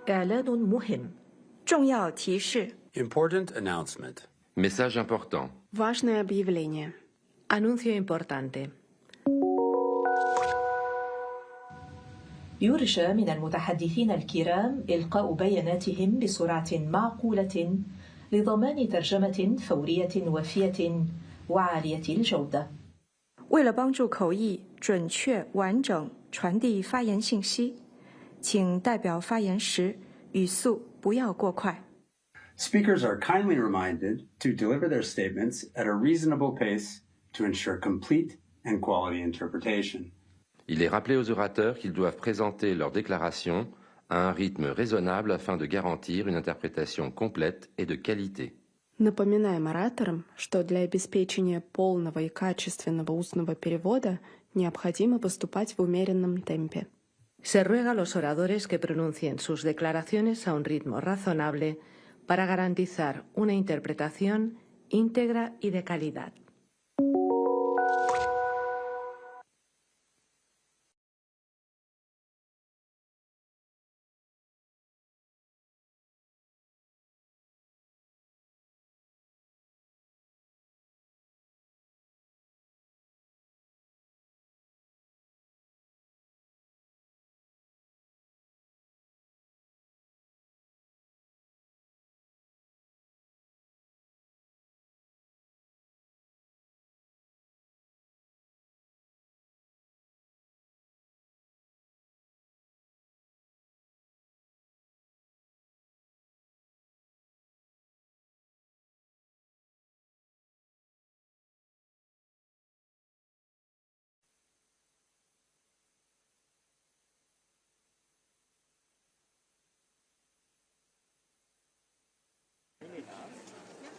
إعلان مهم. 重要提示 Important announcement. Message important. Важное объявление. Anuncio importante. يرجى من المتحدثين الكرام إلقاء بياناتهم بسرعة معقولة لضمان ترجمة فورية وافية وعالية الجودة. 为了帮助口译准确完整传递发言信息，请代表发言时语速不要过快。 Speakers are kindly reminded to deliver their statements at a reasonable pace to ensure complete and quality interpretation. Il est rappelé aux orateurs qu'ils doivent présenter leur déclaration à un rythme raisonnable afin de garantir une interprétation complète et de qualité. Напоминаем ораторам, что для обеспечения полного и качественного устного перевода необходимо поступать в умеренном темпе. Se ruega a los oradores que pronuncien sus declaraciones a un ritmo razonable para garantizar una interpretación íntegra y de calidad.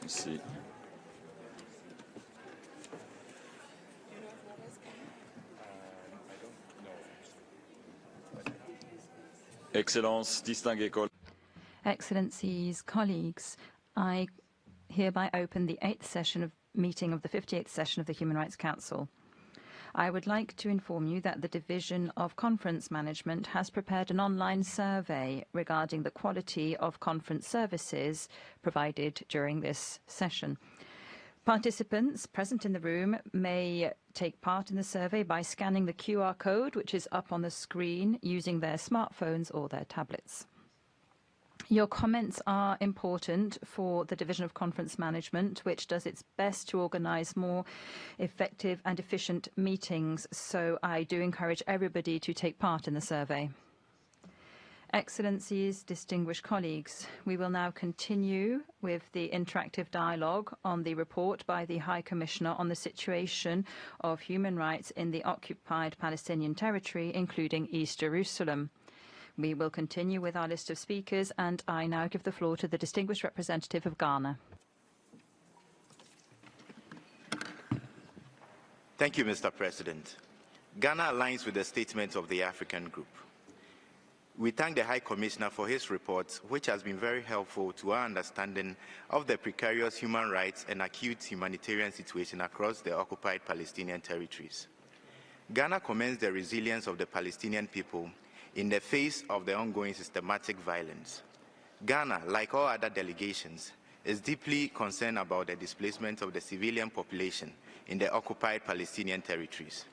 Ici. Excellences, distingués collègues. Excellencies, colleagues, I hereby open the 8th meeting of the 58th session of the Human Rights Council. I would like to inform you that the Division of Conference Management has prepared an online survey regarding the quality of conference services provided during this session. Participants present in the room may take part in the survey by scanning the QR code, which is up on the screen, using their smartphones or their tablets. Your comments are important for the Division of Conference Management, which does its best to organize more effective and efficient meetings, so I do encourage everybody to take part in the survey. Excellencies, distinguished colleagues, we will now continue with the interactive dialogue on the report by the High Commissioner on the situation of human rights in the Occupied Palestinian Territory, including East Jerusalem. We will continue with our list of speakers, and I now give the floor to the distinguished representative of Ghana. Thank you, Mr. President. Ghana aligns with the statement of the African Group. We thank the High Commissioner for his report, which has been very helpful to our understanding of the precarious human rights and acute humanitarian situation across the occupied Palestinian territories. Ghana commends the resilience of the Palestinian people in the face of the ongoing systematic violence. Ghana, like all other delegations, is deeply concerned about the displacement of the civilian population in the occupied Palestinian territories.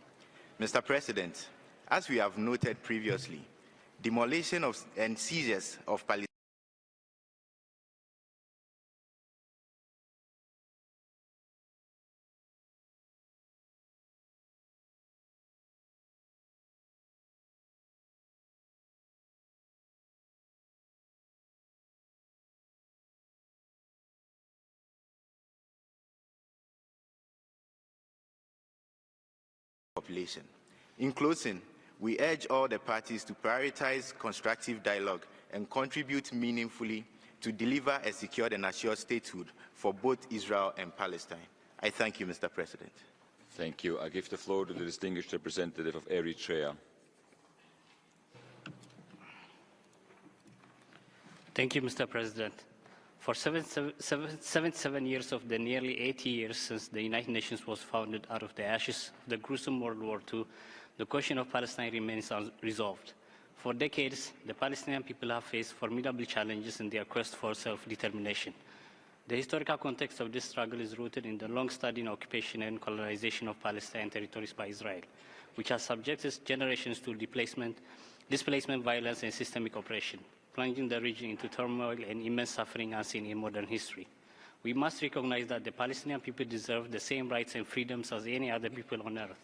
Mr. President, as we have noted previously, demolition and seizures of Palestinian population. In closing, we urge all the parties to prioritize constructive dialogue and contribute meaningfully to deliver a secured and assured statehood for both Israel and Palestine. I thank you, Mr. President. Thank you. I give the floor to the distinguished representative of Eritrea. Thank you, Mr. President. For 77 years of the nearly 80 years since the United Nations was founded out of the ashes of the gruesome World War II, the question of Palestine remains unresolved. For decades, the Palestinian people have faced formidable challenges in their quest for self-determination. The historical context of this struggle is rooted in the long-standing occupation and colonization of Palestinian territories by Israel, which has subjected generations to displacement, violence, and systemic oppression, plunging the region into turmoil and immense suffering unseen in modern history. We must recognize that the Palestinian people deserve the same rights and freedoms as any other people on earth.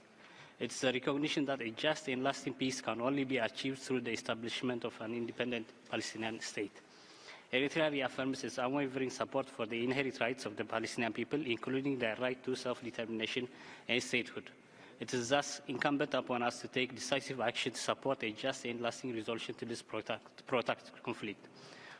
It's the recognition that a just and lasting peace can only be achieved through the establishment of an independent Palestinian state. Eritrea reaffirms its unwavering support for the inherent rights of the Palestinian people, including their right to self-determination and statehood. It is thus incumbent upon us to take decisive action to support a just and lasting resolution to this protracted conflict.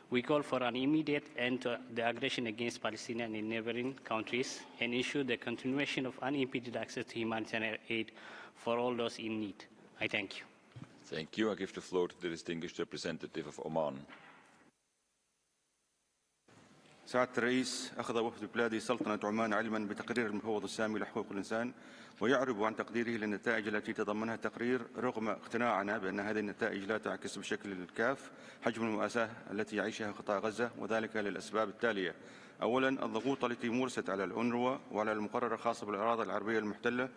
We call for an immediate end to the aggression against Palestinians in neighboring countries and ensure the continuation of unimpeded access to humanitarian aid for all those in need. I thank you. Thank you. I give the floor to the distinguished representative of Oman. سعادة الرئيس، أخذ وفد بلادي سلطنة عمان علما بتقرير المفوض السامي لحقوق الإنسان ويعرب عن تقديره للنتائج التي تضمنها التقرير رغم اقتناعنا بأن هذه النتائج لا تعكس بشكل كاف حجم المأساة التي يعيشها قطاع غزة، وذلك للأسباب التالية. أولا، الضغوط التي مورست على الأونروا وعلى المقرر الخاص بالأراضي العربية المحتلة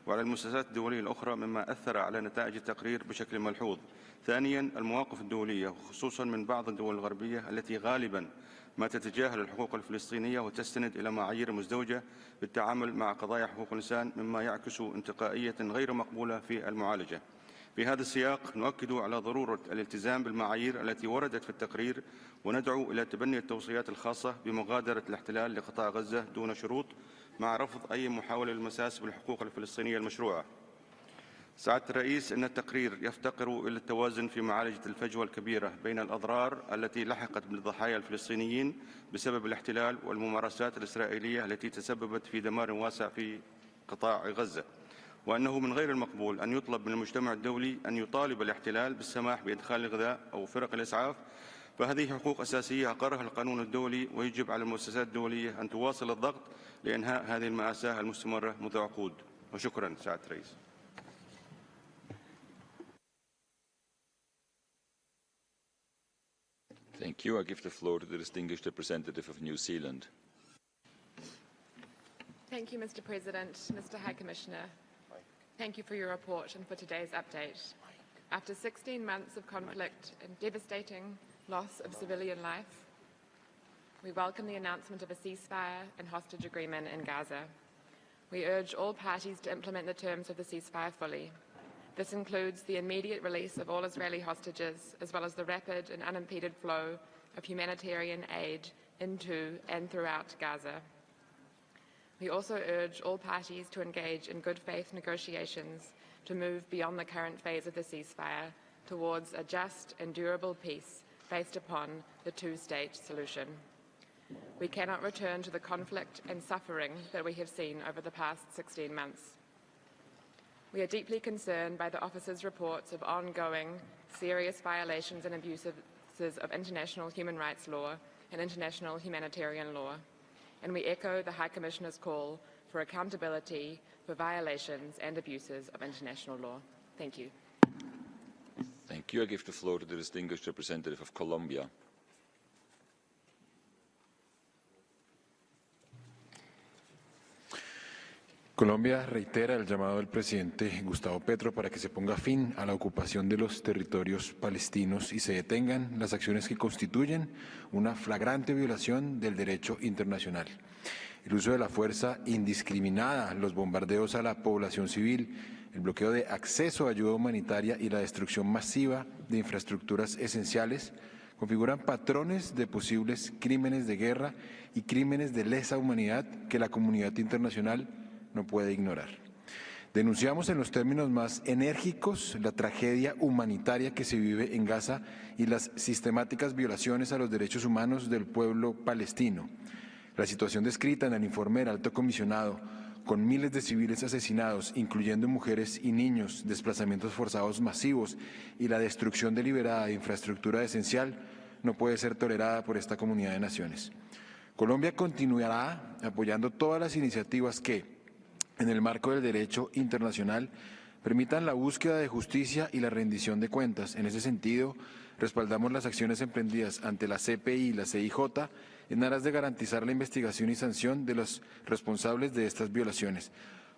وعلى المؤسسات الدولية الأخرى مما أثر على نتائج التقرير بشكل ملحوظ. ثانيا، المواقف الدولية وخصوصا من بعض الدول الغربية التي غالبا ما تتجاهل الحقوق الفلسطينية وتستند إلى معايير مزدوجة بالتعامل مع قضايا حقوق الإنسان مما يعكس انتقائية غير مقبولة في المعالجة. في هذا السياق نؤكد على ضرورة الالتزام بالمعايير التي وردت في التقرير وندعو إلى تبني التوصيات الخاصة بمغادرة الاحتلال لقطاع غزة دون شروط مع رفض أي محاولة للمساس بالحقوق الفلسطينية المشروعة. سعادة الرئيس، إن التقرير يفتقر إلى التوازن في معالجة الفجوة الكبيرة بين الأضرار التي لحقت بالضحايا الفلسطينيين بسبب الاحتلال والممارسات الإسرائيلية التي تسببت في دمار واسع في قطاع غزة، وأنه من غير المقبول أن يطلب من المجتمع الدولي أن يطالب الاحتلال بالسماح بإدخال الغذاء أو فرق الإسعاف، فهذه حقوق أساسية أقرها القانون الدولي، ويجب على المؤسسات الدولية أن تواصل الضغط لإنهاء هذه المأساة المستمرة منذ عقود. وشكرا سعادة الرئيس. Thank you. I give the floor to the distinguished representative of New Zealand. Thank you, Mr. President. Mr. High Commissioner, thank you for your report and for today's update. After 16 months of conflict and devastating loss of civilian life, we welcome the announcement of a ceasefire and hostage agreement in Gaza. We urge all parties to implement the terms of the ceasefire fully. This includes the immediate release of all Israeli hostages, as well as the rapid and unimpeded flow of humanitarian aid into and throughout Gaza. We also urge all parties to engage in good faith negotiations to move beyond the current phase of the ceasefire towards a just and durable peace based upon the two-state solution. We cannot return to the conflict and suffering that we have seen over the past 16 months. We are deeply concerned by the officer's reports of ongoing serious violations and abuses of international human rights law and international humanitarian law, and we echo the High Commissioner's call for accountability for violations and abuses of international law. Thank you. Thank you. I give the floor to the distinguished representative of Colombia. Colombia reitera el llamado del presidente Gustavo Petro para que se ponga fin a la ocupación de los territorios palestinos y se detengan las acciones que constituyen una flagrante violación del derecho internacional. El uso de la fuerza indiscriminada, los bombardeos a la población civil, el bloqueo de acceso a ayuda humanitaria y la destrucción masiva de infraestructuras esenciales configuran patrones de posibles crímenes de guerra y crímenes de lesa humanidad que la comunidad internacional no puede ignorar. Denunciamos en los términos más enérgicos la tragedia humanitaria que se vive en Gaza y las sistemáticas violaciones a los derechos humanos del pueblo palestino. La situación descrita en el informe del Alto Comisionado, con miles de civiles asesinados, incluyendo mujeres y niños, desplazamientos forzados masivos y la destrucción deliberada de infraestructura esencial, no puede ser tolerada por esta comunidad de naciones. Colombia continuará apoyando todas las iniciativas que, en el marco del derecho internacional, permitan la búsqueda de justicia y la rendición de cuentas. En ese sentido, respaldamos las acciones emprendidas ante la CPI y la CIJ en aras de garantizar la investigación y sanción de los responsables de estas violaciones.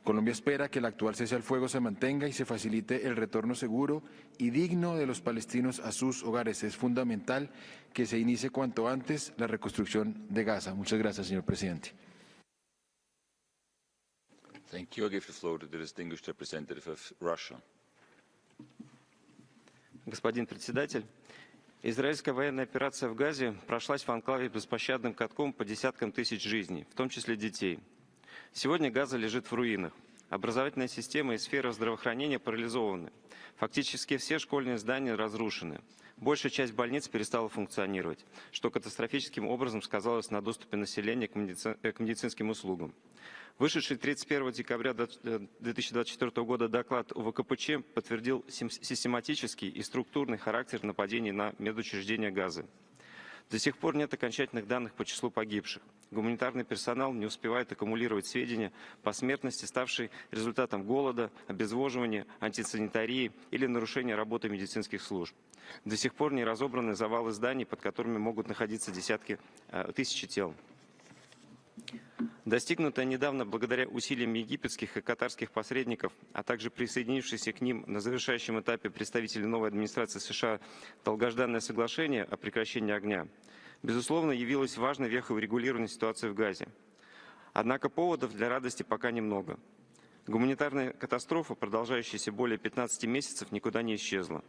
Colombia espera que el actual cese al fuego se mantenga y se facilite el retorno seguro y digno de los palestinos a sus hogares. Es fundamental que se inicie cuanto antes la reconstrucción de Gaza. Muchas gracias, señor presidente. Thank you. I give the floor to the distinguished representative of Russia. Господин председатель, израильская военная операция в Газе прошлась в анклаве беспощадным катком по десяткам тысяч жизней, в том числе детей. Сегодня Газа лежит в руинах. Образовательная система и сфера здравоохранения парализованы. Фактически все школьные здания разрушены. Большая часть больниц перестала функционировать, что катастрофическим образом сказалось на доступе населения к медицинским услугам. Вышедший 31 декабря 2024 года доклад УВКПЧ подтвердил систематический и структурный характер нападений на медучреждения Газы. До сих пор нет окончательных данных по числу погибших. Гуманитарный персонал не успевает аккумулировать сведения по смертности, ставшей результатом голода, обезвоживания, антисанитарии или нарушения работы медицинских служб. До сих пор не разобраны завалы зданий, под которыми могут находиться тысячи тел. Достигнутое недавно благодаря усилиям египетских и катарских посредников, а также присоединившихся к ним на завершающем этапе представителей новой администрации США долгожданное соглашение о прекращении огня, безусловно, явилось важной вехой в регулировании ситуации в Газе. Однако поводов для радости пока немного. Гуманитарная катастрофа, продолжающаяся более 15 месяцев, никуда не исчезла.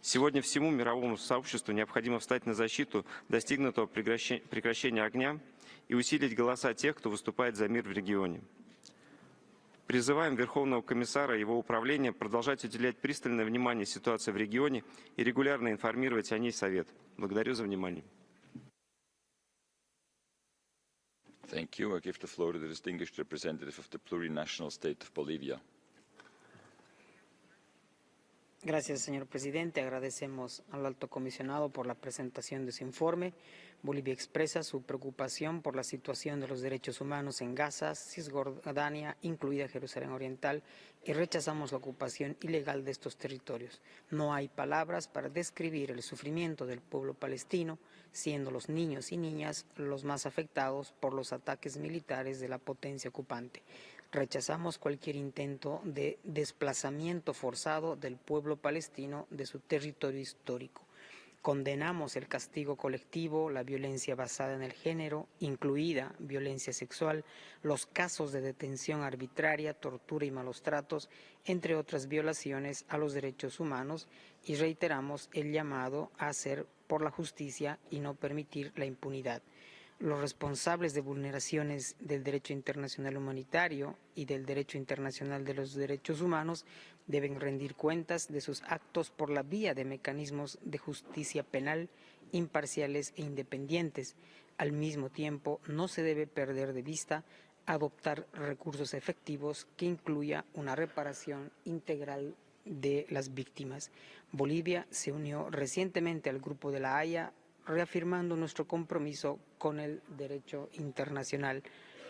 Сегодня всему мировому сообществу необходимо встать на защиту достигнутого прекращения огня и усилить голоса тех, кто выступает за мир в регионе. Призываем Верховного комиссара и его управление продолжать уделять пристальное внимание ситуации в регионе и регулярно информировать о ней Совет. Благодарю за внимание. Thank you. I give the floor to the distinguished representative of the plurinational state of Bolivia. Gracias, señor presidente. Agradecemos al alto comisionado por la presentación de su informe. Bolivia expresa su preocupación por la situación de los derechos humanos en Gaza, Cisjordania, incluida Jerusalén Oriental, y rechazamos la ocupación ilegal de estos territorios. No hay palabras para describir el sufrimiento del pueblo palestino, siendo los niños y niñas los más afectados por los ataques militares de la potencia ocupante. Rechazamos cualquier intento de desplazamiento forzado del pueblo palestino de su territorio histórico. Condenamos el castigo colectivo, la violencia basada en el género, incluida violencia sexual, los casos de detención arbitraria, tortura y malos tratos, entre otras violaciones a los derechos humanos, y reiteramos el llamado a hacer por la justicia y no permitir la impunidad. Los responsables de vulneraciones del derecho internacional humanitario y del derecho internacional de los derechos humanos deben rendir cuentas de sus actos por la vía de mecanismos de justicia penal imparciales e independientes. Al mismo tiempo, no se debe perder de vista adoptar recursos efectivos que incluya una reparación integral de las víctimas. Bolivia se unió recientemente al Grupo de la Haya, reafirmando nuestro compromiso con el derecho internacional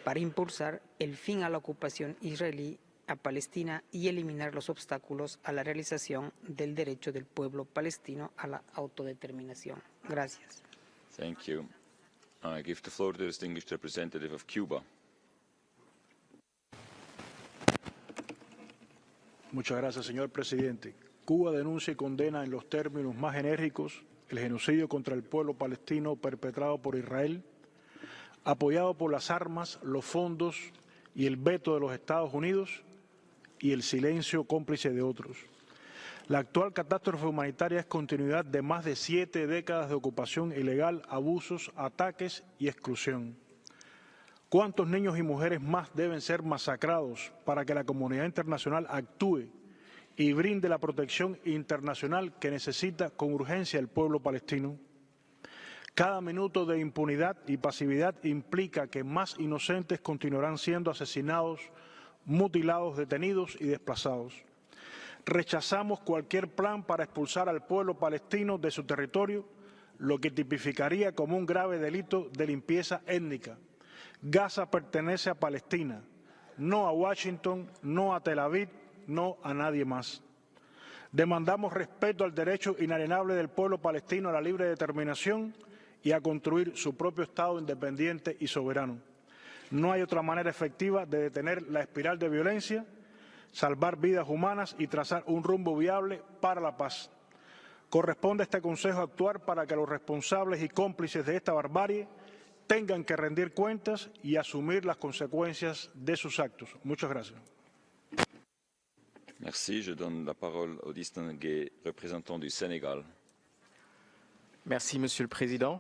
para impulsar el fin a la ocupación israelí a Palestina y eliminar los obstáculos a la realización del derecho del pueblo palestino a la autodeterminación. Gracias. Thank you. I give the floor to the distinguished representative of Cuba. Muchas gracias, señor presidente. Cuba denuncia y condena en los términos más enérgicos el genocidio contra el pueblo palestino perpetrado por Israel, apoyado por las armas, los fondos y el veto de los Estados Unidos y el silencio cómplice de otros. La actual catástrofe humanitaria es continuidad de más de 7 décadas de ocupación ilegal, abusos, ataques y exclusión. ¿Cuántos niños y mujeres más deben ser masacrados para que la comunidad internacional actúe y brinde la protección internacional que necesita con urgencia el pueblo palestino? Cada minuto de impunidad y pasividad implica que más inocentes continuarán siendo asesinados, mutilados, detenidos y desplazados. Rechazamos cualquier plan para expulsar al pueblo palestino de su territorio, lo que tipificaría como un grave delito de limpieza étnica. Gaza pertenece a Palestina, no a Washington, no a Tel Aviv, no a nadie más. Demandamos respeto al derecho inalienable del pueblo palestino a la libre determinación y a construir su propio Estado independiente y soberano. No hay otra manera efectiva de detener la espiral de violencia, salvar vidas humanas y trazar un rumbo viable para la paz. Corresponde a este Consejo actuar para que los responsables y cómplices de esta barbarie tengan que rendir cuentas y asumir las consecuencias de sus actos. Muchas gracias. Merci. Je donne la parole au distingué représentant du Sénégal. Merci, Monsieur le Président.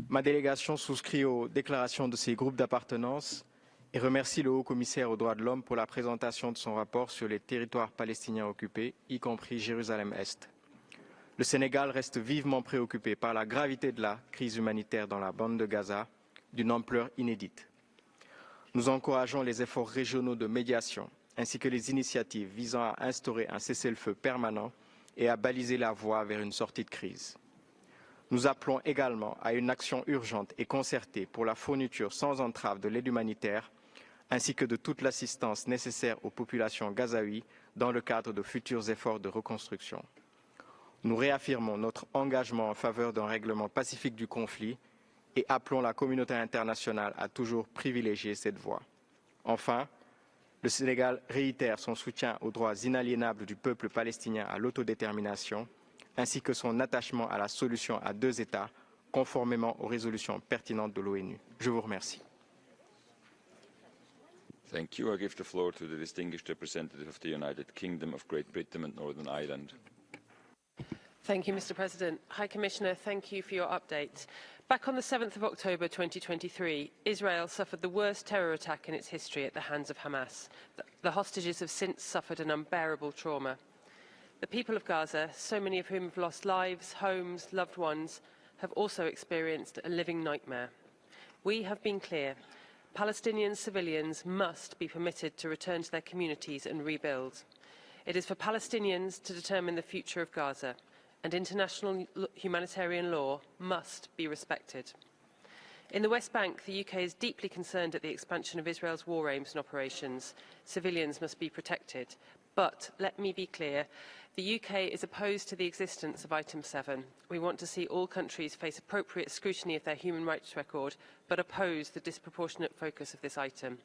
Ma délégation souscrit aux déclarations de ces groupes d'appartenance et remercie le Haut-Commissaire aux droits de l'homme pour la présentation de son rapport sur les territoires palestiniens occupés, y compris Jérusalem-Est. Le Sénégal reste vivement préoccupé par la gravité de la crise humanitaire dans la bande de Gaza, d'une ampleur inédite. Nous encourageons les efforts régionaux de médiation, ainsi que les initiatives visant à instaurer un cessez-le-feu permanent et à baliser la voie vers une sortie de crise. Nous appelons également à une action urgente et concertée pour la fourniture sans entrave de l'aide humanitaire, ainsi que de toute l'assistance nécessaire aux populations gazaouies dans le cadre de futurs efforts de reconstruction. Nous réaffirmons notre engagement en faveur d'un règlement pacifique du conflit et appelons la communauté internationale à toujours privilégier cette voie. Enfin, le Sénégal réitère son soutien aux droits inaliénables du peuple palestinien à l'autodétermination, ainsi que son attachement à la solution à deux États, conformément aux résolutions pertinentes de l'ONU. Je vous remercie. Thank you. I give the floor to the distinguished representative of the United Kingdom of Great Britain and Northern Ireland. Thank you, Mr. President. High Commissioner, thank you for your update. Back on the 7th of October 2023, Israel suffered the worst terror attack in its history at the hands of Hamas. The hostages have since suffered an unbearable trauma. The people of Gaza, so many of whom have lost lives, homes, loved ones, have also experienced a living nightmare. We have been clear. Palestinian civilians must be permitted to return to their communities and rebuild. It is for Palestinians to determine the future of Gaza, and international humanitarian law must be respected. In the West Bank, the UK is deeply concerned at the expansion of Israel's war aims and operations. Civilians must be protected. But let me be clear, the UK is opposed to the existence of Item 7. We want to see all countries face appropriate scrutiny of their human rights record, but oppose the disproportionate focus of this item.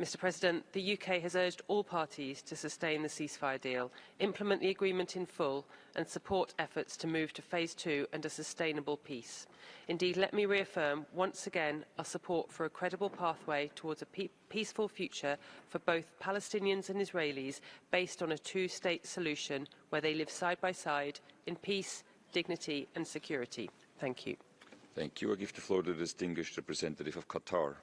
Mr. President, the UK has urged all parties to sustain the ceasefire deal, implement the agreement in full, and support efforts to move to Phase 2 and a sustainable peace. Indeed, let me reaffirm once again our support for a credible pathway towards a peaceful future for both Palestinians and Israelis based on a two-state solution where they live side by side in peace, dignity and security. Thank you. Thank you. I give the floor to the distinguished representative of Qatar.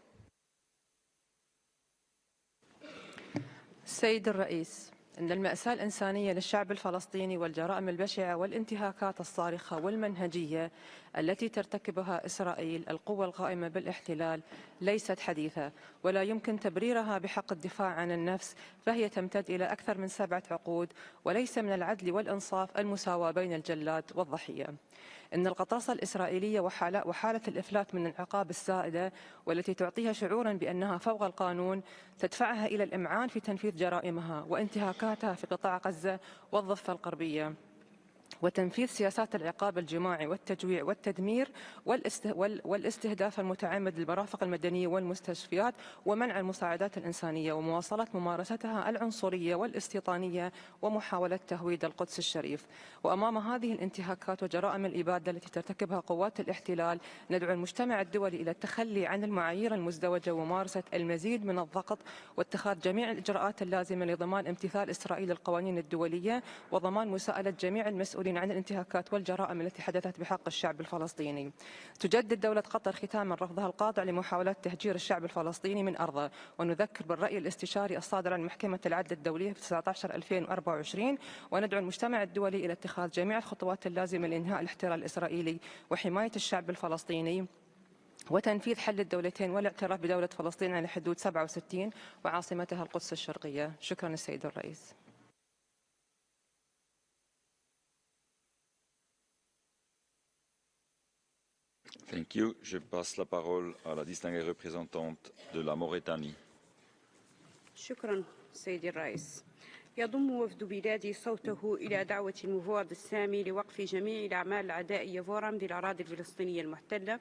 سيد الرئيس، إن المأساة الإنسانية للشعب الفلسطيني والجرائم البشعة والانتهاكات الصارخة والمنهجية التي ترتكبها إسرائيل القوى القائمة بالاحتلال ليست حديثة ولا يمكن تبريرها بحق الدفاع عن النفس، فهي تمتد إلى أكثر من 7 عقود، وليس من العدل والإنصاف المساواة بين الجلاد والضحية. إن القطاصة الإسرائيلية وحالة الإفلات من العقاب السائدة والتي تعطيها شعورا بأنها فوق القانون تدفعها إلى الإمعان في تنفيذ جرائمها وانتهاكاتها في قطاع غزة والضفة الغربية، وتنفيذ سياسات العقاب الجماعي والتجويع والتدمير والاستهداف المتعمد للمرافق المدنية والمستشفيات ومنع المساعدات الإنسانية ومواصلة ممارستها العنصرية والاستيطانية ومحاولة تهويد القدس الشريف. وأمام هذه الانتهاكات وجرائم الإبادة التي ترتكبها قوات الاحتلال ندعو المجتمع الدولي إلى التخلي عن المعايير المزدوجة وممارسة المزيد من الضغط واتخاذ جميع الإجراءات اللازمة لضمان امتثال إسرائيل القوانين الدولية وضمان مساءلة جميع المسؤولين عن الانتهاكات والجرائم التي حدثت بحق الشعب الفلسطيني. تجدد دولة قطر ختاما رفضها القاطع لمحاولات تهجير الشعب الفلسطيني من أرضه، ونذكر بالرأي الاستشاري الصادر عن محكمة العدل الدولية في 19/2024، وندعو المجتمع الدولي إلى اتخاذ جميع الخطوات اللازمة لإنهاء الاحتلال الإسرائيلي وحماية الشعب الفلسطيني وتنفيذ حل الدولتين والاعتراف بدولة فلسطين على حدود 67 وعاصمتها القدس الشرقية. شكرا السيد الرئيس. Thank you. Je passe la parole à la distinguée représentante de la Mauritanie. شكرا سيدي الرئيس. يضم وفد بلادي صوته إلى دعوة المفوض السامي لوقف جميع الأعمال العدائية فورا بالأراضي الفلسطينية المحتلة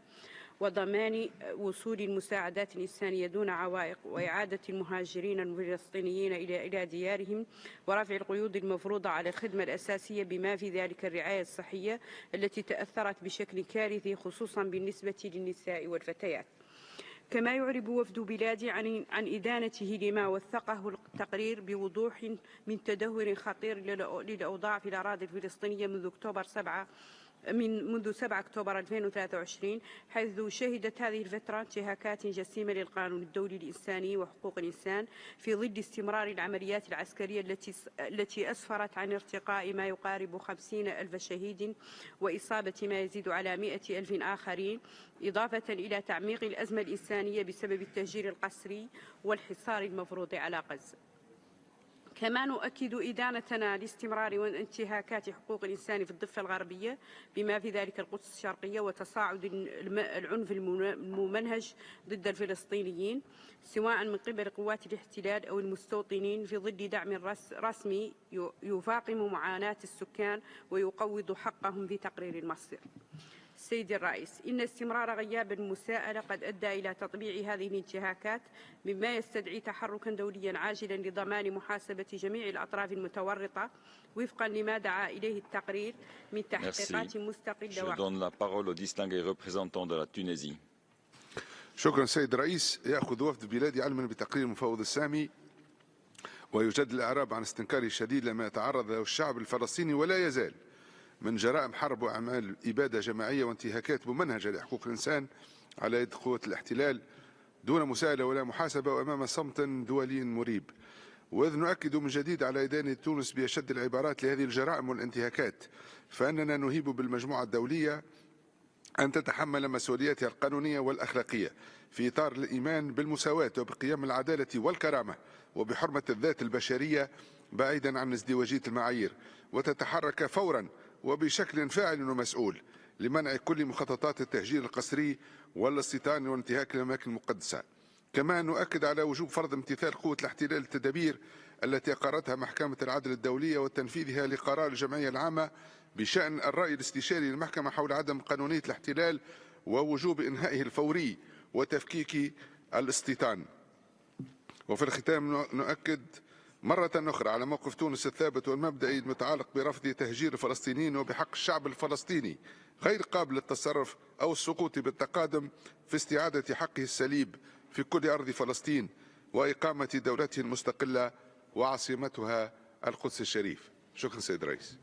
وضمان وصول المساعدات الإنسانية دون عوائق وإعادة المهاجرين الفلسطينيين إلى ديارهم ورفع القيود المفروضة على الخدمة الأساسية بما في ذلك الرعاية الصحية التي تأثرت بشكل كارثي خصوصا بالنسبة للنساء والفتيات. كما يعرب وفد بلادي عن إدانته لما وثقه التقرير بوضوح من تدهور خطير للأوضاع في الأراضي الفلسطينية منذ 7 أكتوبر 2023 حيث شهدت هذه الفترة انتهاكات جسيمة للقانون الدولي الإنساني وحقوق الإنسان في ظل استمرار العمليات العسكرية التي أسفرت عن ارتقاء ما يقارب 50,000 شهيد وإصابة ما يزيد على 100,000 آخرين إضافة إلى تعميق الأزمة الإنسانية بسبب التهجير القسري والحصار المفروض على غزة. كما نؤكد إدانتنا لاستمرار وانتهاكات حقوق الإنسان في الضفة الغربية بما في ذلك القدس الشرقية وتصاعد العنف الممنهج ضد الفلسطينيين سواء من قبل قوات الاحتلال أو المستوطنين في ظل دعم رسمي يفاقم معاناة السكان ويقوض حقهم في تقرير المصير. سيدي الرئيس، إن استمرار غياب المساءلة قد أدى إلى تطبيع هذه الانتهاكات مما يستدعي تحركا دوليا عاجلا لضمان محاسبة جميع الأطراف المتورطة وفقا لما دعا إليه التقرير من تحقيقات مستقلة. Je donne la parole au distingué représentant de la Tunisie. شكرا سيد الرئيس. يأخذ وفد بلادي علما بتقرير المفوض السامي ويجدد الإعراب عن استنكاره الشديد لما يتعرض له الشعب الفلسطيني ولا يزال من جرائم حرب وأعمال إبادة جماعية وانتهاكات ممنهجة لحقوق الإنسان على يد قوات الاحتلال دون مساءلة ولا محاسبة وأمام صمت دولي مريب. وإذ نؤكد من جديد على إدانة تونس بأشد العبارات لهذه الجرائم والانتهاكات فإننا نهيب بالمجموعة الدولية أن تتحمل مسؤولياتها القانونية والأخلاقية في إطار الإيمان بالمساواة وبقيم العدالة والكرامة وبحرمة الذات البشرية بعيدا عن ازدواجية المعايير وتتحرك فورا وبشكل فاعل ومسؤول لمنع كل مخططات التهجير القسري والاستيطان وانتهاك الأماكن المقدسة. كما نؤكد على وجوب فرض امتثال قوة الاحتلال التدابير التي أقرتها محكمة العدل الدولية وتنفيذها لقرار الجمعية العامة بشأن الرأي الاستشاري للمحكمة حول عدم قانونية الاحتلال ووجوب إنهائه الفوري وتفكيك الاستيطان. وفي الختام نؤكد مرة أخرى على موقف تونس الثابت والمبدئي المتعلق برفض تهجير الفلسطينيين وبحق الشعب الفلسطيني غير قابل للتصرف أو السقوط بالتقادم في استعادة حقه السليب في كل أرض فلسطين وإقامة دولته المستقلة وعاصمتها القدس الشريف. شكرا سيد الرئيس.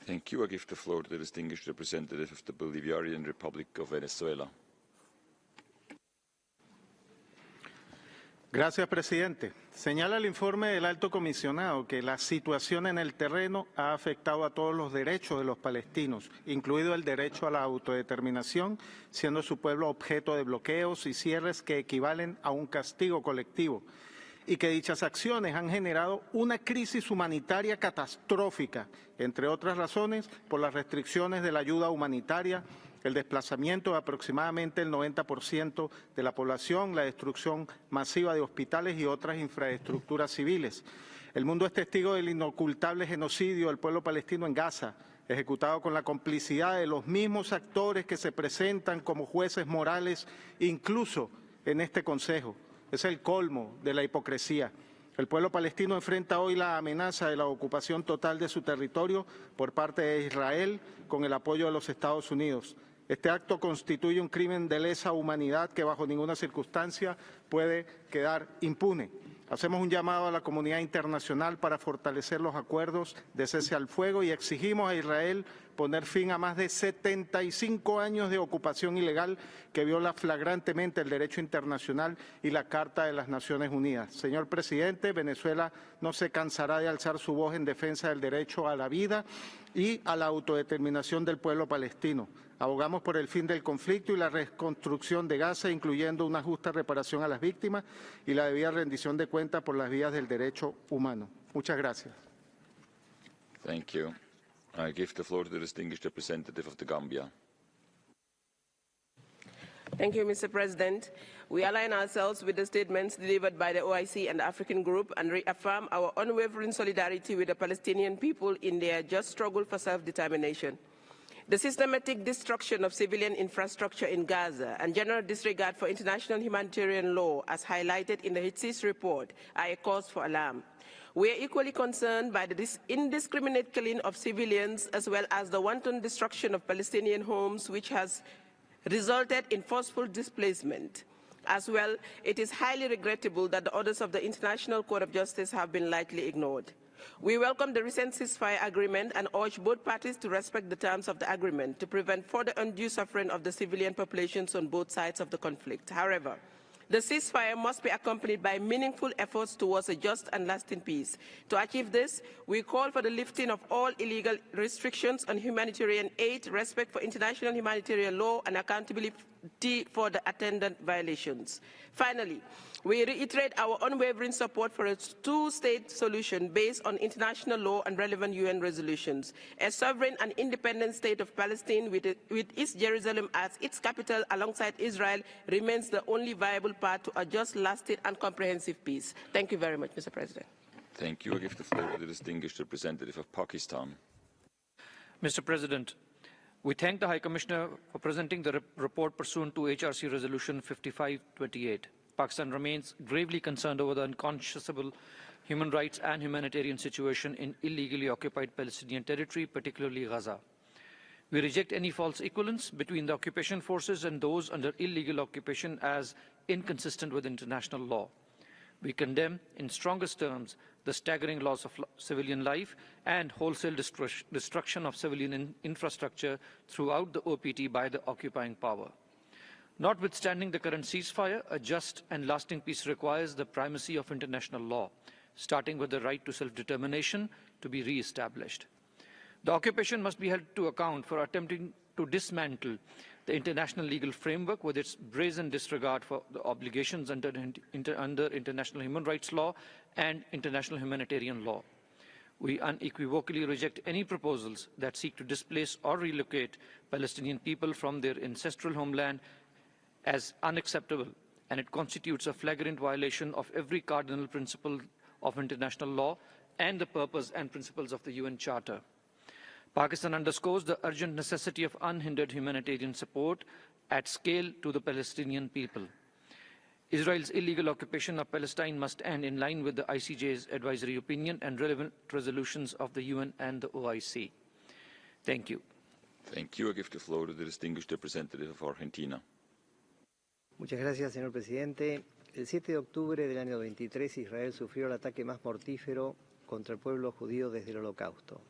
Thank you. I give the floor to the distinguished representative of the Bolivarian Republic of Venezuela. Gracias, presidente. Señala el informe del alto comisionado que la situación en el terreno ha afectado a todos los derechos de los palestinos, incluido el derecho a la autodeterminación, siendo su pueblo objeto de bloqueos y cierres que equivalen a un castigo colectivo, y que dichas acciones han generado una crisis humanitaria catastrófica, entre otras razones por las restricciones de la ayuda humanitaria, el desplazamiento de aproximadamente el 90% de la población, la destrucción masiva de hospitales y otras infraestructuras civiles. El mundo es testigo del inocultable genocidio del pueblo palestino en Gaza, ejecutado con la complicidad de los mismos actores que se presentan como jueces morales, incluso en este Consejo. Es el colmo de la hipocresía. El pueblo palestino enfrenta hoy la amenaza de la ocupación total de su territorio por parte de Israel con el apoyo de los Estados Unidos. Este acto constituye un crimen de lesa humanidad que bajo ninguna circunstancia puede quedar impune. Hacemos un llamado a la comunidad internacional para fortalecer los acuerdos de cese al fuego y exigimos a Israel poner fin a más de 75 años de ocupación ilegal que viola flagrantemente el derecho internacional y la Carta de las Naciones Unidas. Señor presidente, Venezuela no se cansará de alzar su voz en defensa del derecho a la vida y a la autodeterminación del pueblo palestino. Abogamos por el fin del conflicto y la reconstrucción de Gaza, incluyendo una justa reparación a las víctimas y la debida rendición de cuentas por las vías del derecho humano. Muchas gracias. Thank you. I give the floor to the distinguished representative of the Gambia. Thank you, Mr. President. We align ourselves with the statements delivered by the OIC and the African Group and reaffirm our unwavering solidarity with the Palestinian people in their just struggle for self-determination. The systematic destruction of civilian infrastructure in Gaza and general disregard for international humanitarian law, as highlighted in the HC's report, are a cause for alarm. We are equally concerned by the indiscriminate killing of civilians as well as the wanton destruction of Palestinian homes, which has resulted in forceful displacement. As well, it is highly regrettable that the orders of the International Court of Justice have been lightly ignored. We welcome the recent ceasefire agreement and urge both parties to respect the terms of the agreement to prevent further undue suffering of the civilian populations on both sides of the conflict. However, the ceasefire must be accompanied by meaningful efforts towards a just and lasting peace. To achieve this, we call for the lifting of all illegal restrictions on humanitarian aid, respect for international humanitarian law, and accountability for the attendant violations. Finally, we reiterate our unwavering support for a two-state solution based on international law and relevant UN resolutions. A sovereign and independent state of Palestine with East Jerusalem as its capital alongside Israel remains the only viable path to a just, lasting and comprehensive peace. Thank you very much, Mr. President. Thank you. I give the floor to the distinguished representative of Pakistan. Mr. President, we thank the High Commissioner for presenting the report pursuant to HRC Resolution 5528. Pakistan remains gravely concerned over the unconscionable human rights and humanitarian situation in illegally occupied Palestinian territory, particularly Gaza. We reject any false equivalence between the occupation forces and those under illegal occupation as inconsistent with international law. We condemn in strongest terms the staggering loss of civilian life and wholesale destruction of civilian infrastructure throughout the OPT by the occupying power. Notwithstanding the current ceasefire, a just and lasting peace requires the primacy of international law, starting with the right to self-determination to be re-established. The occupation must be held to account for attempting to dismantle the international legal framework with its brazen disregard for the obligations under international human rights law and international humanitarian law. We unequivocally reject any proposals that seek to displace or relocate Palestinian people from their ancestral homeland as unacceptable, and it constitutes a flagrant violation of every cardinal principle of international law and the purpose and principles of the UN Charter. Pakistan underscores the urgent necessity of unhindered humanitarian support at scale to the Palestinian people. Israel's illegal occupation of Palestine must end in line with the ICJ's advisory opinion and relevant resolutions of the UN and the OIC. Thank you. Thank you. I give the floor to the distinguished representative of Argentina. Muchas gracias, señor presidente. El 7 de octubre del año 23, Israel sufrió el ataque más mortífero contra el pueblo judío desde el Holocausto.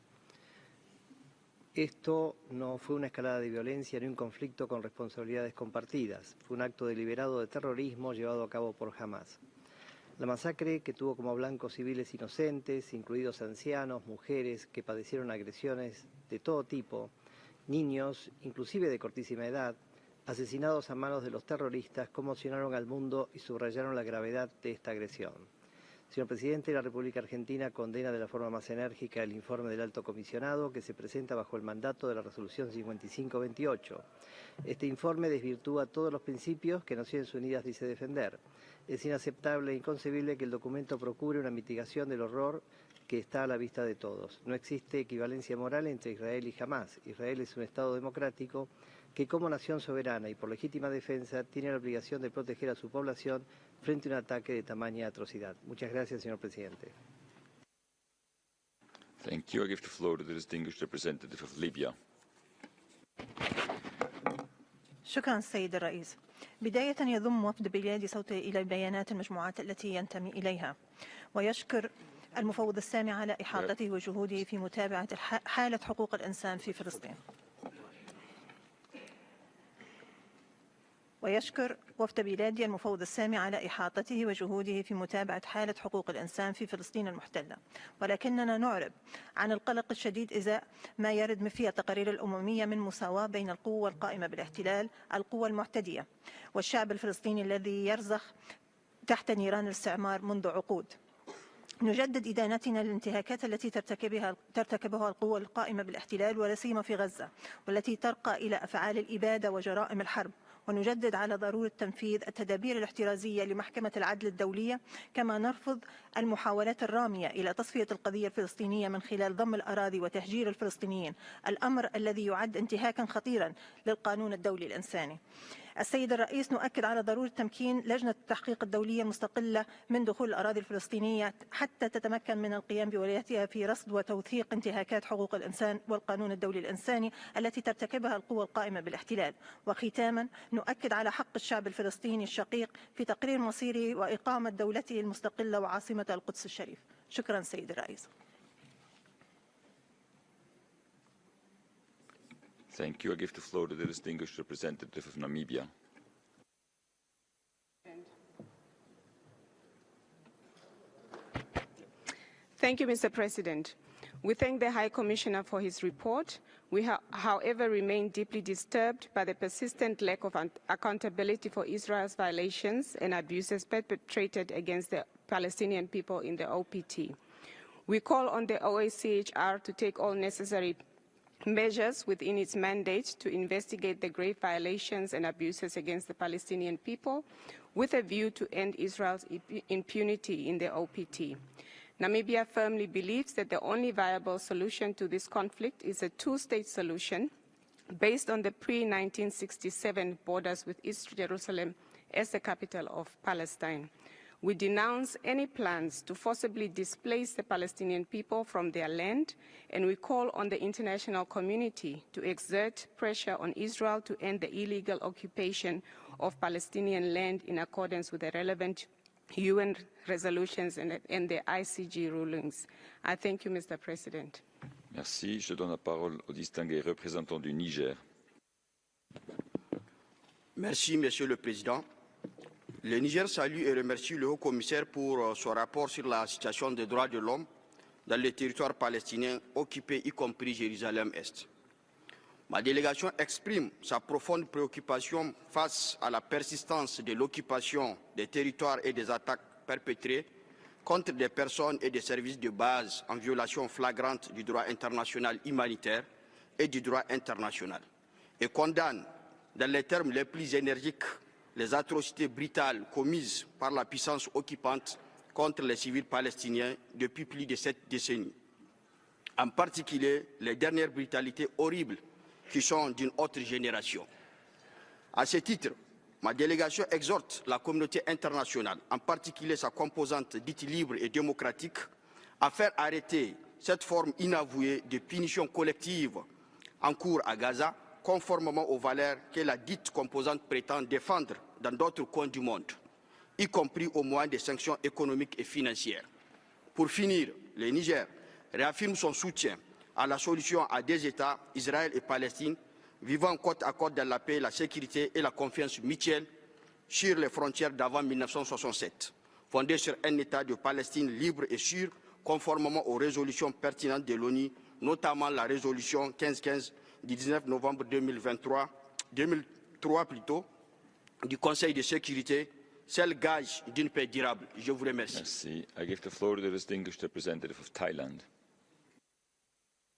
Esto no fue una escalada de violencia ni un conflicto con responsabilidades compartidas. Fue un acto deliberado de terrorismo llevado a cabo por Hamas. La masacre, que tuvo como blancos civiles inocentes, incluidos ancianos, mujeres que padecieron agresiones de todo tipo, niños, inclusive de cortísima edad, asesinados a manos de los terroristas, conmocionaron al mundo y subrayaron la gravedad de esta agresión. Señor presidente, la República Argentina condena de la forma más enérgica el informe del Alto Comisionado que se presenta bajo el mandato de la Resolución 5528. Este informe desvirtúa todos los principios que Naciones Unidas dice defender. Es inaceptable e inconcebible que el documento procure una mitigación del horror que está a la vista de todos. No existe equivalencia moral entre Israel y Hamas. Israel es un Estado democrático que como nación soberana y por legítima defensa tiene la obligación de proteger a su población frente a un ataque de tamaña atrocidad. Muchas gracias, señor presidente. Thank you. I give the floor to the distinguished representative of Libya. شكرا سيد الرئيس. بداية يضم وفد بلادي صوته إلى بيانات المجموعات التي ينتمي إليها ويشكر المفوض السامي على إحاطته وجهوده في متابعة حالة حقوق الإنسان في فلسطين. ويشكر وفد بلادي المفوض السامي على إحاطته وجهوده في متابعة حالة حقوق الإنسان في فلسطين المحتلة، ولكننا نعرب عن القلق الشديد إزاء ما يرد في التقارير الأممية من مساواة بين القوة القائمة بالاحتلال، القوة المعتدية، والشعب الفلسطيني الذي يرزخ تحت نيران الاستعمار منذ عقود. نجدد إدانتنا للانتهاكات التي ترتكبها القوى القائمة بالاحتلال ولا سيما في غزة، والتي ترقى إلى أفعال الإبادة وجرائم الحرب، ونجدد على ضرورة تنفيذ التدابير الاحترازية لمحكمة العدل الدولية، كما نرفض المحاولات الرامية إلى تصفية القضية الفلسطينية من خلال ضم الأراضي وتهجير الفلسطينيين، الأمر الذي يعد انتهاكا خطيرا للقانون الدولي الإنساني. السيد الرئيس، نؤكد على ضرورة تمكين لجنة التحقيق الدولية المستقلة من دخول الأراضي الفلسطينية حتى تتمكن من القيام بولايتها في رصد وتوثيق انتهاكات حقوق الإنسان والقانون الدولي الإنساني التي ترتكبها القوى القائمة بالاحتلال. وختاما، نؤكد على حق الشعب الفلسطيني الشقيق في تقرير مصيره وإقامة دولته المستقلة وعاصمة القدس الشريف. شكرا سيد الرئيس. Thank you. I give the floor to the distinguished representative of Namibia. Thank you, Mr. President. We thank the High Commissioner for his report. We, however, remain deeply disturbed by the persistent lack of accountability for Israel's violations and abuses perpetrated against the Palestinian people in the OPT. We call on the OHCHR to take all necessary measures within its mandate to investigate the grave violations and abuses against the Palestinian people with a view to end Israel's impunity in the OPT. Namibia firmly believes that the only viable solution to this conflict is a two-state solution based on the pre-1967 borders with East Jerusalem as the capital of Palestine. We denounce any plans to forcibly displace the Palestinian people from their land, and we call on the international community to exert pressure on Israel to end the illegal occupation of Palestinian land in accordance with the relevant UN resolutions and the ICJ rulings. I thank you, Mr. President. Merci. Je donne la parole au distingué représentant du Niger. Merci, Monsieur le Président. Le Niger salue et remercie le Haut-Commissaire pour son rapport sur la situation des droits de l'homme dans les territoires palestiniens occupés, y compris Jérusalem-Est. Ma délégation exprime sa profonde préoccupation face à la persistance de l'occupation des territoires et des attaques perpétrées contre des personnes et des services de base en violation flagrante du droit international humanitaire et du droit international, et condamne dans les termes les plus énergiques les atrocités brutales commises par la puissance occupante contre les civils palestiniens depuis plus de 7 décennies. En particulier, les dernières brutalités horribles qui sont d'une autre génération. À ce titre, ma délégation exhorte la communauté internationale, en particulier sa composante dite libre et démocratique, à faire arrêter cette forme inavouée de punition collective en cours à Gaza, conformément aux valeurs que la dite composante prétend défendre dans d'autres coins du monde, y compris au moyen des sanctions économiques et financières. Pour finir, le Niger réaffirme son soutien à la solution à deux États, Israël et Palestine, vivant côte à côte dans la paix, la sécurité et la confiance mutuelle sur les frontières d'avant 1967, fondée sur un État de Palestine libre et sûr, conformément aux résolutions pertinentes de l'ONU, notamment la résolution 1515 du 19 novembre 2003 du Conseil de sécurité, seul gage d'une paix durable. Je vous remercie. Merci. I give the floor to the distinguished representative of Thailand.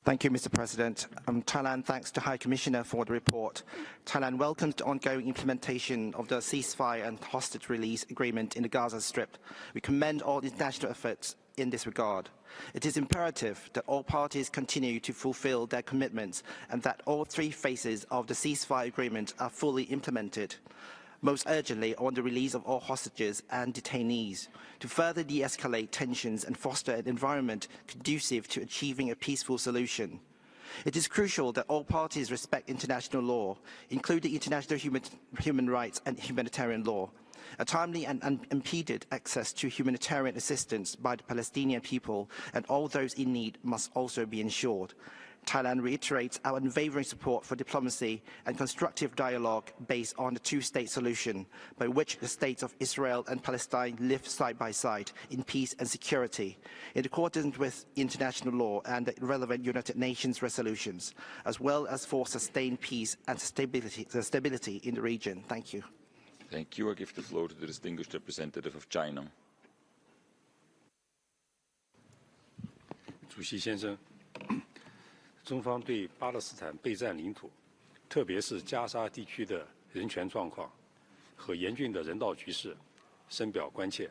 Thank you, Mr. President. Thailand thanks to High Commissioner for the report. Thailand welcomes the ongoing implementation of the ceasefire and hostage release agreement in the Gaza Strip. We commend all international efforts in this regard. It is imperative that all parties continue to fulfill their commitments and that all three phases of the ceasefire agreement are fully implemented. Most urgently on the release of all hostages and detainees, to further de-escalate tensions and foster an environment conducive to achieving a peaceful solution. It is crucial that all parties respect international law, including international human rights and humanitarian law. A timely and unimpeded access to humanitarian assistance by the Palestinian people and all those in need must also be ensured. Thailand reiterates our unwavering support for diplomacy and constructive dialogue based on the two-state solution, by which the states of Israel and Palestine live side by side in peace and security, in accordance with international law and the relevant United Nations resolutions, as well as for sustained peace and stability in the region. Thank you. Thank you. I give the floor to the distinguished representative of China. 主席先生，中方对巴勒斯坦备战领土，特别是加沙地区的人权状况和严峻的人道局势深表关切。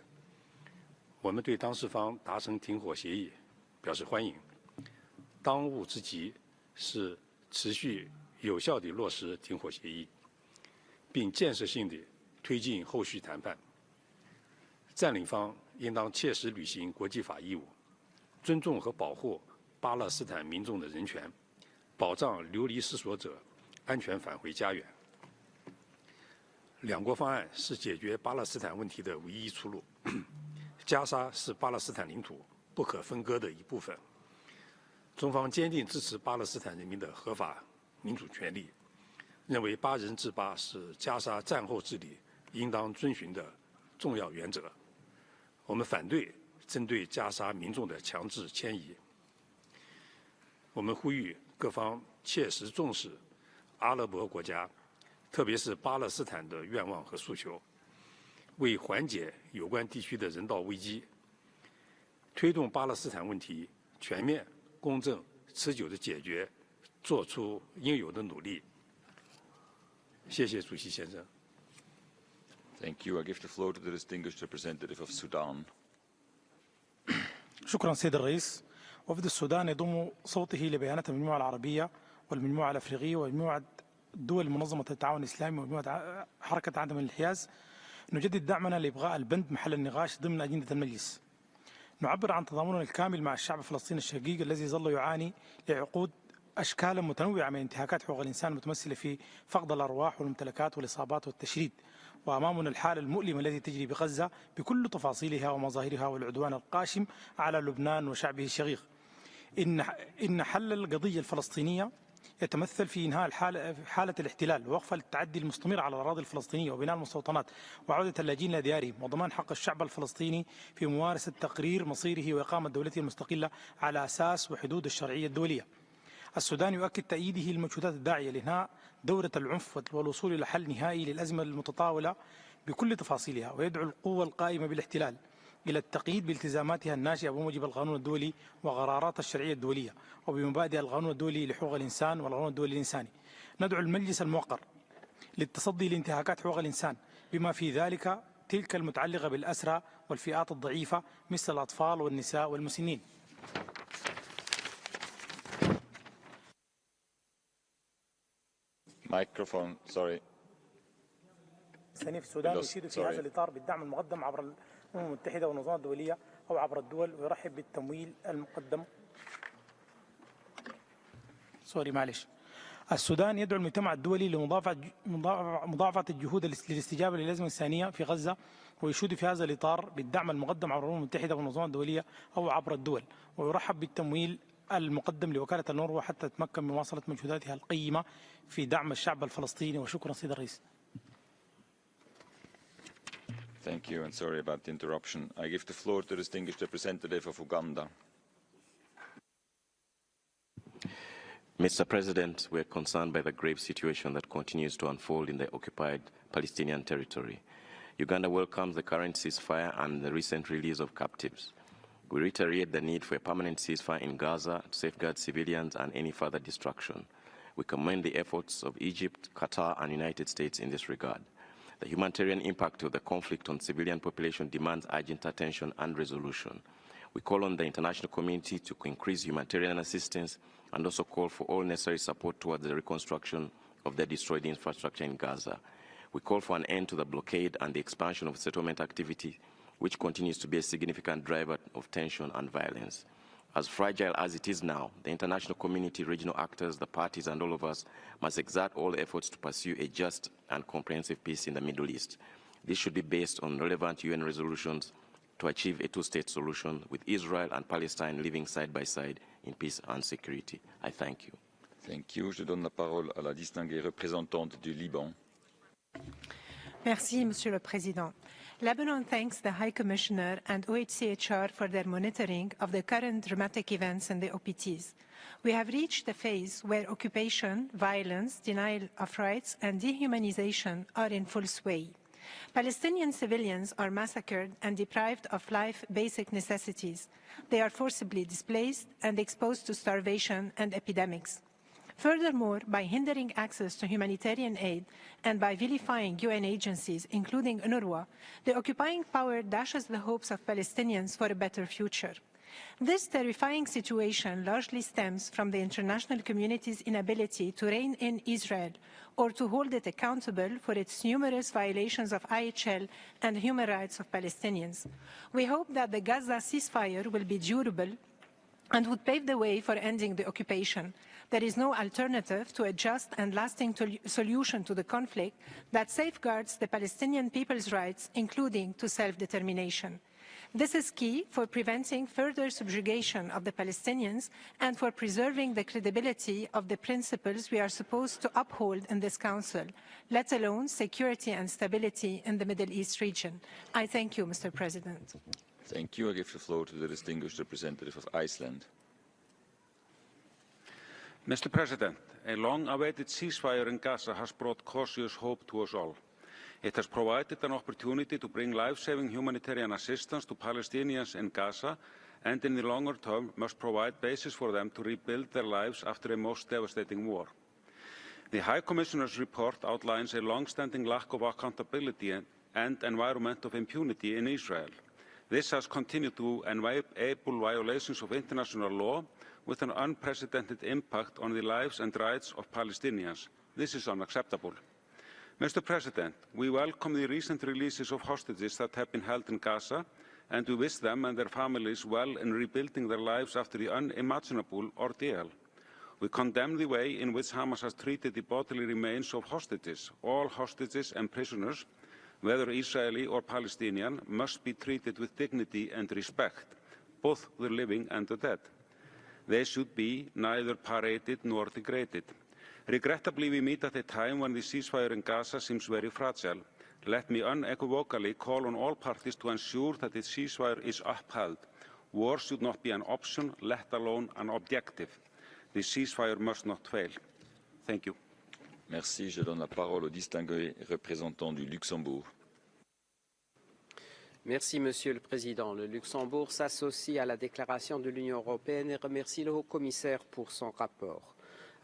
我们对当事方达成停火协议表示欢迎。当务之急是持续有效地落实停火协议，并建设性地推进后续谈判。占领方应当切实履行国际法义务，尊重和保护巴勒斯坦民众的人权，保障流离失所者安全返回家园。两国方案是解决巴勒斯坦问题的唯一出路。加沙是巴勒斯坦领土不可分割的一部分。中方坚定支持巴勒斯坦人民的合法民主权利，认为8人治8是加沙战后治理应当遵循的重要原则。我们反对针对加沙民众的强制迁移。我们呼吁各方切实重视阿拉伯国家，特别是巴勒斯坦的愿望和诉求，为缓解有关地区的人道危机，推动巴勒斯坦问题全面、公正、持久的解决，做出应有的努力。谢谢主席先生。Thank you. I give the floor to the distinguished representative of Sudan. شكرا سيد الرئيس. وفد السودان يضم صوته لبيانات المجموعة العربية والمجموعة الأفريقية ومجموعة دول منظمة التعاون الإسلامي ومجموعة حركة عدم الانحياز. نجدد دعمنا لإبقاء البند محل النقاش ضمن أجندة المجلس. نعبر عن تضامننا الكامل مع الشعب الفلسطيني الشقيق الذي ظل يعاني لعقود أشكالا متنوعة من انتهاكات حقوق الإنسان المتمثلة في فقد الأرواح والممتلكات والإصابات والتشريد. وأمامنا الحالة المؤلمة التي تجري بغزة بكل تفاصيلها ومظاهرها والعدوان القاشم على لبنان وشعبه الشقيق. إن حل القضية الفلسطينية يتمثل في إنهاء حالة الاحتلال ووقف التعدي المستمر على الأراضي الفلسطينية وبناء المستوطنات وعودة اللاجئين إلى ديارهم وضمان حق الشعب الفلسطيني في ممارسة تقرير مصيره وإقامة دولته المستقلة على أساس وحدود الشرعية الدولية. السودان يؤكد تأييده للمجهودات الداعية لإنهاء دورة العنف والوصول إلى حل نهائي للأزمة المتطاولة بكل تفاصيلها، ويدعو القوى القائمة بالاحتلال إلى التقييد بالتزاماتها الناشئة بموجب القانون الدولي وقرارات الشرعية الدولية وبمبادئ القانون الدولي لحقوق الإنسان والقانون الدولي الإنساني. ندعو المجلس الموقر للتصدي لانتهاكات حقوق الإنسان بما في ذلك تلك المتعلقة بالأسرى والفئات الضعيفة مثل الأطفال والنساء والمسنين. Microphone, sorry. ثانيا في السودان يشيد في هذا الإطار بالدعم المقدم عبر الأمم المتحدة والمنظمات الدولية أو عبر الدول، ويرحب بالتمويل المقدم. السودان يدعو المجتمع الدولي لمضاعفة الجهود للاستجابة للأزمة الإنسانية في غزة، ويشيد في هذا الإطار بالدعم المقدم عبر الأمم المتحدة والمنظمات الدولية أو عبر الدول، ويرحب بالتمويل المقدم لوكالة النروة حتى تتمكن من مواصلة مجهوداتها القيمة في دعم الشعب الفلسطيني. وشكرا سيد الرئيس. Thank you, and sorry about the interruption. I give the floor to the distinguished representative of Uganda. Mr. President, we are concerned by the grave situation that continues to unfold in the occupied Palestinian territory. Uganda welcomes the current ceasefire and the recent release of captives. We reiterate the need for a permanent ceasefire in Gaza to safeguard civilians and any further destruction. We commend the efforts of Egypt, Qatar, and United States in this regard. The humanitarian impact of the conflict on civilian population demands urgent attention and resolution. We call on the international community to increase humanitarian assistance and also call for all necessary support towards the reconstruction of the destroyed infrastructure in Gaza. We call for an end to the blockade and the expansion of settlement activity, which continues to be a significant driver of tension and violence. As fragile as it is now, the international community, regional actors, the parties, and all of us must exert all efforts to pursue a just and comprehensive peace in the Middle East. This should be based on relevant UN resolutions to achieve a two-state solution with Israel and Palestine living side by side in peace and security. I thank you. Thank you. Je donne la parole à la distinguée représentante du Liban. Merci, Monsieur le Président. Lebanon thanks the High Commissioner and OHCHR for their monitoring of the current dramatic events in the OPTs. We have reached the phase where occupation, violence, denial of rights, and dehumanization are in full sway. Palestinian civilians are massacred and deprived of life-basic necessities. They are forcibly displaced and exposed to starvation and epidemics. Furthermore, by hindering access to humanitarian aid and by vilifying UN agencies, including UNRWA, the occupying power dashes the hopes of Palestinians for a better future. This terrifying situation largely stems from the international community's inability to rein in Israel or to hold it accountable for its numerous violations of IHL and human rights of Palestinians. We hope that the Gaza ceasefire will be durable and would pave the way for ending the occupation. There is no alternative to a just and lasting solution to the conflict that safeguards the Palestinian people's rights, including to self-determination. This is key for preventing further subjugation of the Palestinians and for preserving the credibility of the principles we are supposed to uphold in this Council, let alone security and stability in the Middle East region. I thank you, Mr. President. Thank you. I give the floor to the distinguished representative of Iceland. Mr. President, a long-awaited ceasefire in Gaza has brought cautious hope to us all. It has provided an opportunity to bring life-saving humanitarian assistance to Palestinians in Gaza and in the longer term must provide basis for them to rebuild their lives after a most devastating war. The High Commissioner's report outlines a long-standing lack of accountability and environment of impunity in Israel. This has continued to enable violations of international law with an unprecedented impact on the lives and rights of Palestinians. This is unacceptable. Mr. President, we welcome the recent releases of hostages that have been held in Gaza, and we wish them and their families well in rebuilding their lives after the unimaginable ordeal. We condemn the way in which Hamas has treated the bodily remains of hostages. All hostages and prisoners, whether Israeli or Palestinian, must be treated with dignity and respect, both the living and the dead. They should be neither paraded nor degraded. Regrettably, we meet at a time when the ceasefire in Gaza seems very fragile. Let me unequivocally call on all parties to ensure that the ceasefire is upheld. War should not be an option, let alone an objective. The ceasefire must not fail. Thank you. Merci. Je donne la parole au distingué représentant du Luxembourg. Merci, Monsieur le Président. Le Luxembourg s'associe à la déclaration de l'Union européenne et remercie le Haut-Commissaire pour son rapport.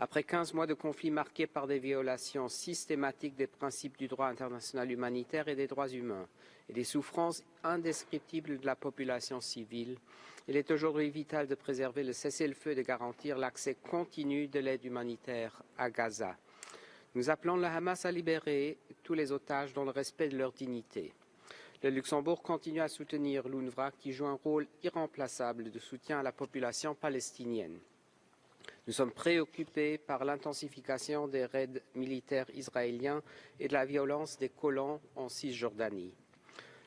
Après 15 mois de conflit marqués par des violations systématiques des principes du droit international humanitaire et des droits humains et des souffrances indescriptibles de la population civile, il est aujourd'hui vital de préserver le cessez-le-feu et de garantir l'accès continu de l'aide humanitaire à Gaza. Nous appelons le Hamas à libérer tous les otages dans le respect de leur dignité. Le Luxembourg continue à soutenir l'UNRWA qui joue un rôle irremplaçable de soutien à la population palestinienne. Nous sommes préoccupés par l'intensification des raids militaires israéliens et de la violence des colons en Cisjordanie.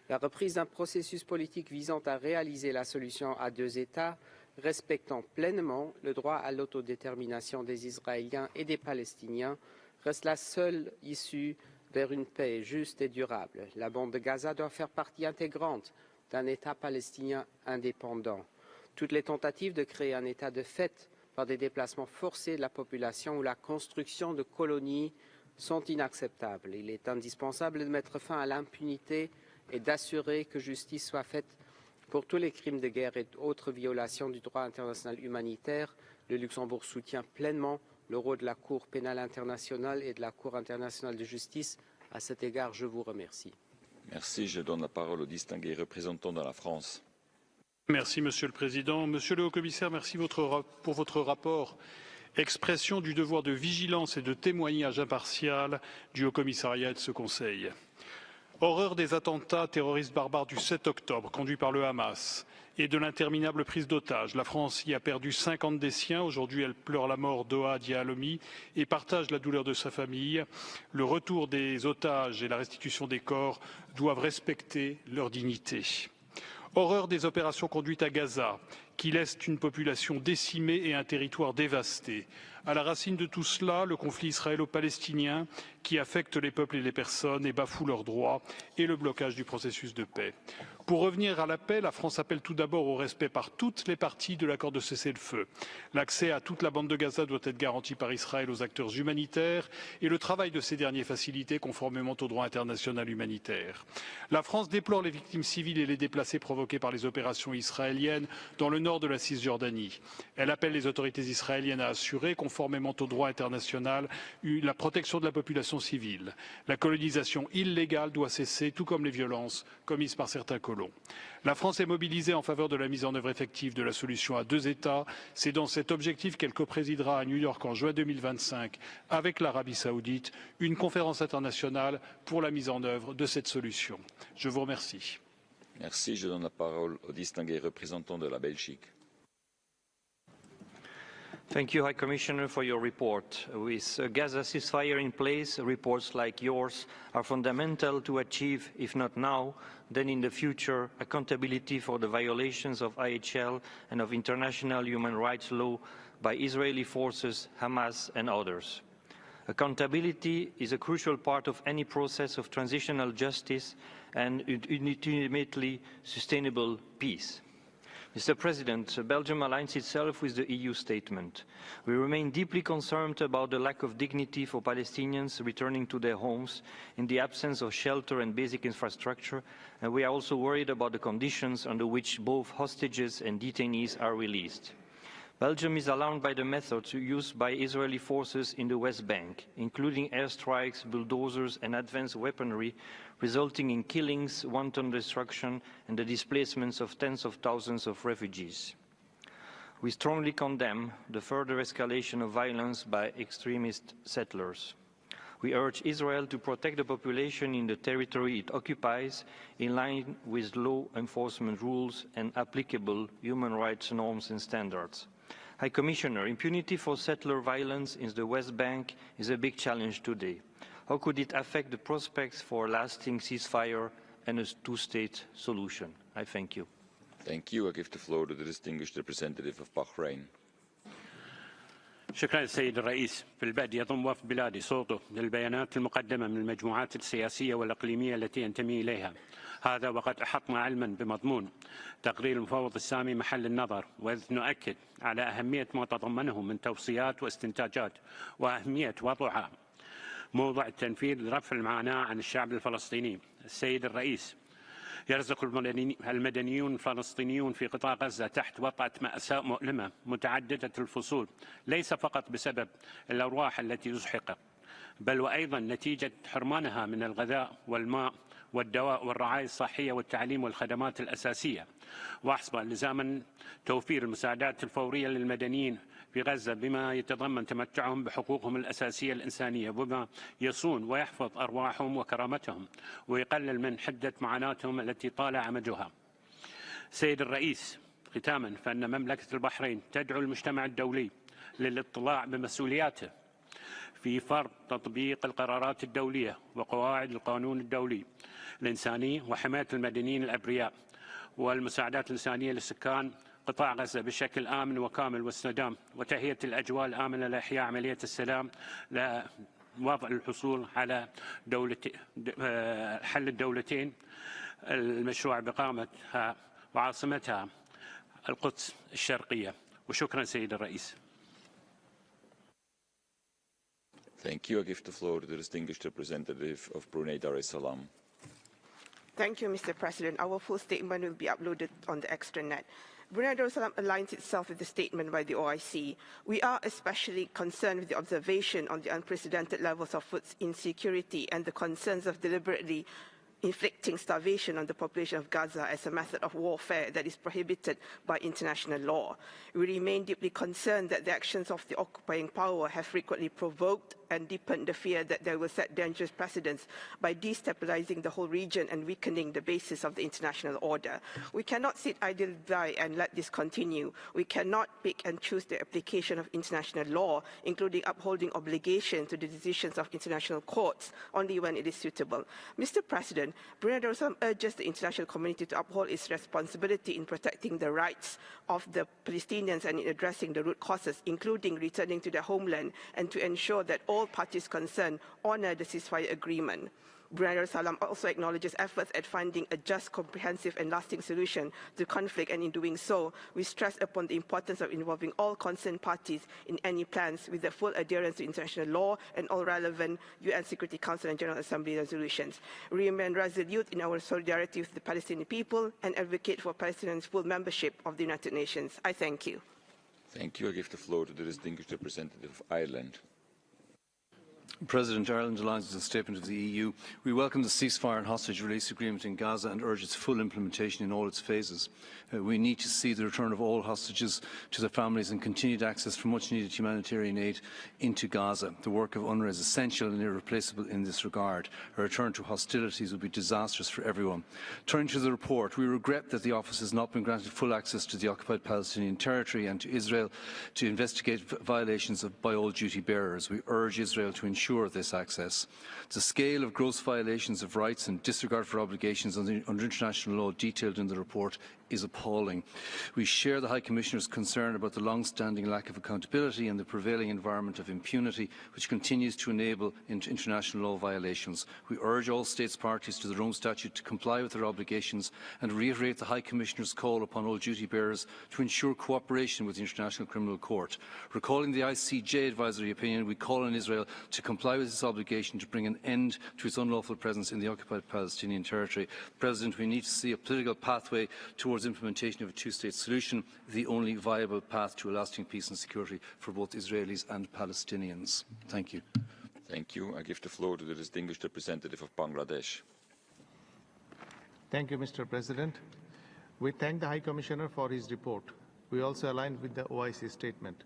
La reprise d'un processus politique visant à réaliser la solution à deux États, respectant pleinement le droit à l'autodétermination des Israéliens et des Palestiniens, reste la seule issue vers une paix juste et durable. La bande de Gaza doit faire partie intégrante d'un État palestinien indépendant. Toutes les tentatives de créer un État de fait par des déplacements forcés de la population ou la construction de colonies sont inacceptables. Il est indispensable de mettre fin à l'impunité et d'assurer que justice soit faite pour tous les crimes de guerre et autres violations du droit international humanitaire. Le Luxembourg soutient pleinement le rôle de la Cour pénale internationale et de la Cour internationale de justice. À cet égard, je vous remercie. Merci. Je donne la parole au distingué représentant de la France. Merci, Monsieur le Président. Monsieur le Haut-Commissaire, merci pour votre rapport, expression du devoir de vigilance et de témoignage impartial du Haut-Commissariat et de ce Conseil. Horreur des attentats terroristes barbares du 7 octobre conduits par le Hamas et de l'interminable prise d'otages. La France y a perdu 50 des siens. Aujourd'hui, elle pleure la mort d'Oa Dialomi et partage la douleur de sa famille. Le retour des otages et la restitution des corps doivent respecter leur dignité. Horreur des opérations conduites à Gaza, qui laissent une population décimée et un territoire dévasté. À la racine de tout cela, le conflit israélo-palestinien qui affecte les peuples et les personnes et bafoue leurs droits et le blocage du processus de paix. Pour revenir à la paix, la France appelle tout d'abord au respect par toutes les parties de l'accord de cessez-le-feu. L'accès à toute la bande de Gaza doit être garanti par Israël aux acteurs humanitaires et le travail de ces derniers facilité conformément au droit international humanitaire. La France déplore les victimes civiles et les déplacés provoqués par les opérations israéliennes dans le nord de la Cisjordanie. Elle appelle les autorités israéliennes à assurer, conformément au droit international, la protection de la population civile. La colonisation illégale doit cesser, tout comme les violences commises par certains colons. La France est mobilisée en faveur de la mise en œuvre effective de la solution à 2 États. C'est dans cet objectif qu'elle coprésidera à New York en juin 2025 avec l'Arabie saoudite une conférence internationale pour la mise en œuvre de cette solution. Je vous remercie. Merci. Je donne la parole au distingué représentant de la Belgique. Thank you, High Commissioner, for your report. With a Gaza ceasefire in place, reports like yours are fundamental to achieve, if not now, then in the future, accountability for the violations of IHL and of international human rights law by Israeli forces, Hamas and others. Accountability is a crucial part of any process of transitional justice and ultimately sustainable peace. Mr. President, Belgium aligns itself with the EU statement. We remain deeply concerned about the lack of dignity for Palestinians returning to their homes in the absence of shelter and basic infrastructure, and we are also worried about the conditions under which both hostages and detainees are released. Belgium is alarmed by the methods used by Israeli forces in the West Bank, including airstrikes, bulldozers and advanced weaponry, resulting in killings, wanton destruction and the displacements of tens of thousands of refugees. We strongly condemn the further escalation of violence by extremist settlers. We urge Israel to protect the population in the territory it occupies in line with law enforcement rules and applicable human rights norms and standards. High Commissioner, impunity for settler violence in the West Bank is a big challenge today. How could it affect the prospects for a lasting ceasefire and a two-state solution? I thank you. Thank you. I give the floor to the distinguished representative of Bahrain. شكرا سيد الرئيس. في البدء يضم وفد بلادي صوته للبيانات المقدمة من المجموعات السياسية والإقليمية التي ينتمي إليها. هذا وقد أحطنا علما بمضمون تقرير المفوض السامي محل النظر، وإذ نؤكد على أهمية ما تضمنه من توصيات واستنتاجات وأهمية وضعها موضع التنفيذ لرفع المعاناة عن الشعب الفلسطيني. السيد الرئيس، يرزق المدنيون الفلسطينيون في قطاع غزة تحت وطأة مأساة مؤلمة متعددة الفصول، ليس فقط بسبب الأرواح التي أزحقت، بل وأيضا نتيجة حرمانها من الغذاء والماء والدواء والرعاية الصحية والتعليم والخدمات الأساسية. وأحسب لزاما توفير المساعدات الفورية للمدنيين في غزة بما يتضمن تمتعهم بحقوقهم الأساسية الإنسانية، وبما يصون ويحفظ أرواحهم وكرامتهم ويقلل من حدة معاناتهم التي طال أمدها. سيد الرئيس، ختاما فإن مملكة البحرين تدعو المجتمع الدولي للاطلاع بمسؤولياته في فرض تطبيق القرارات الدولية وقواعد القانون الدولي الإنساني وحماية المدنيين الأبرياء والمساعدات الإنسانية لسكان قطاع غزة بشكل آمن وكامل واستدام، وتهيئة الأجواء الآمنة لإحياء عملية السلام لوضع الحصول على حل الدولتين المشروع بقامتها وعاصمتها القدس الشرقية. وشكرا سيد الرئيس. Thank you. I give the floor to the distinguished representative of Brunei Dar es Salaam. Thank you, Mr. President. Our full statement will be uploaded on the extranet. Brunei Dar es Salaam aligns itself with the statement by the OIC. We are especially concerned with the observation on the unprecedented levels of food insecurity and the concerns of deliberately inflicting starvation on the population of Gaza as a method of warfare that is prohibited by international law. We remain deeply concerned that the actions of the occupying power have frequently provoked and deepened the fear that they will set dangerous precedents by destabilizing the whole region and weakening the basis of the international order. We cannot sit idly by and let this continue. We cannot pick and choose the application of international law, including upholding obligation to the decisions of international courts only when it is suitable. Mr. President, Brunei Darussalam urges the international community to uphold its responsibility in protecting the rights of the Palestinians and in addressing the root causes, including returning to their homeland, and to ensure that all parties concerned honor the ceasefire agreement. Brunei Darussalam also acknowledges efforts at finding a just, comprehensive and lasting solution to conflict, and in doing so, we stress upon the importance of involving all concerned parties in any plans with the full adherence to international law and all relevant UN Security Council and General Assembly resolutions. We remain resolute in our solidarity with the Palestinian people and advocate for Palestinians' full membership of the United Nations. I thank you. Thank you. I give the floor to the distinguished representative of Ireland. President, Ireland aligns with the statement of the EU. We welcome the ceasefire and hostage release agreement in Gaza and urge its full implementation in all its phases. We need to see the return of all hostages to their families and continued access for much-needed humanitarian aid into Gaza. The work of UNRWA is essential and irreplaceable in this regard. A return to hostilities would be disastrous for everyone. Turning to the report, we regret that the office has not been granted full access to the Occupied Palestinian Territory and to Israel to investigate violations by all duty bearers. We urge Israel to ensure this access. The scale of gross violations of rights and disregard for obligations under international law detailed in the report is appalling. We share the High Commissioner's concern about the long-standing lack of accountability and the prevailing environment of impunity which continues to enable international law violations. We urge all states parties to the Rome Statute to comply with their obligations and reiterate the High Commissioner's call upon all duty bearers to ensure cooperation with the International Criminal Court. Recalling the ICJ advisory opinion, we call on Israel to comply with its obligation to bring an end to its unlawful presence in the Occupied Palestinian Territory. President, we need to see a political pathway towards implementation of a two-state solution, the only viable path to a lasting peace and security for both Israelis and Palestinians. Thank you. Thank you. I give the floor to the distinguished representative of Bangladesh. Thank you, Mr. President. We thank the High Commissioner for his report. We also align with the OIC statement.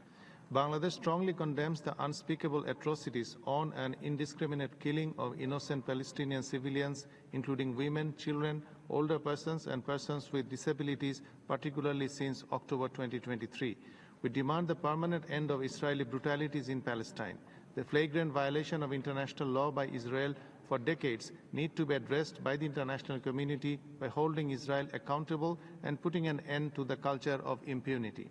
Bangladesh strongly condemns the unspeakable atrocities on and indiscriminate killing of innocent Palestinian civilians, including women, children, older persons and persons with disabilities, particularly since October 2023. We demand the permanent end of Israeli brutalities in Palestine. The flagrant violation of international law by Israel for decades need to be addressed by the international community by holding Israel accountable and putting an end to the culture of impunity.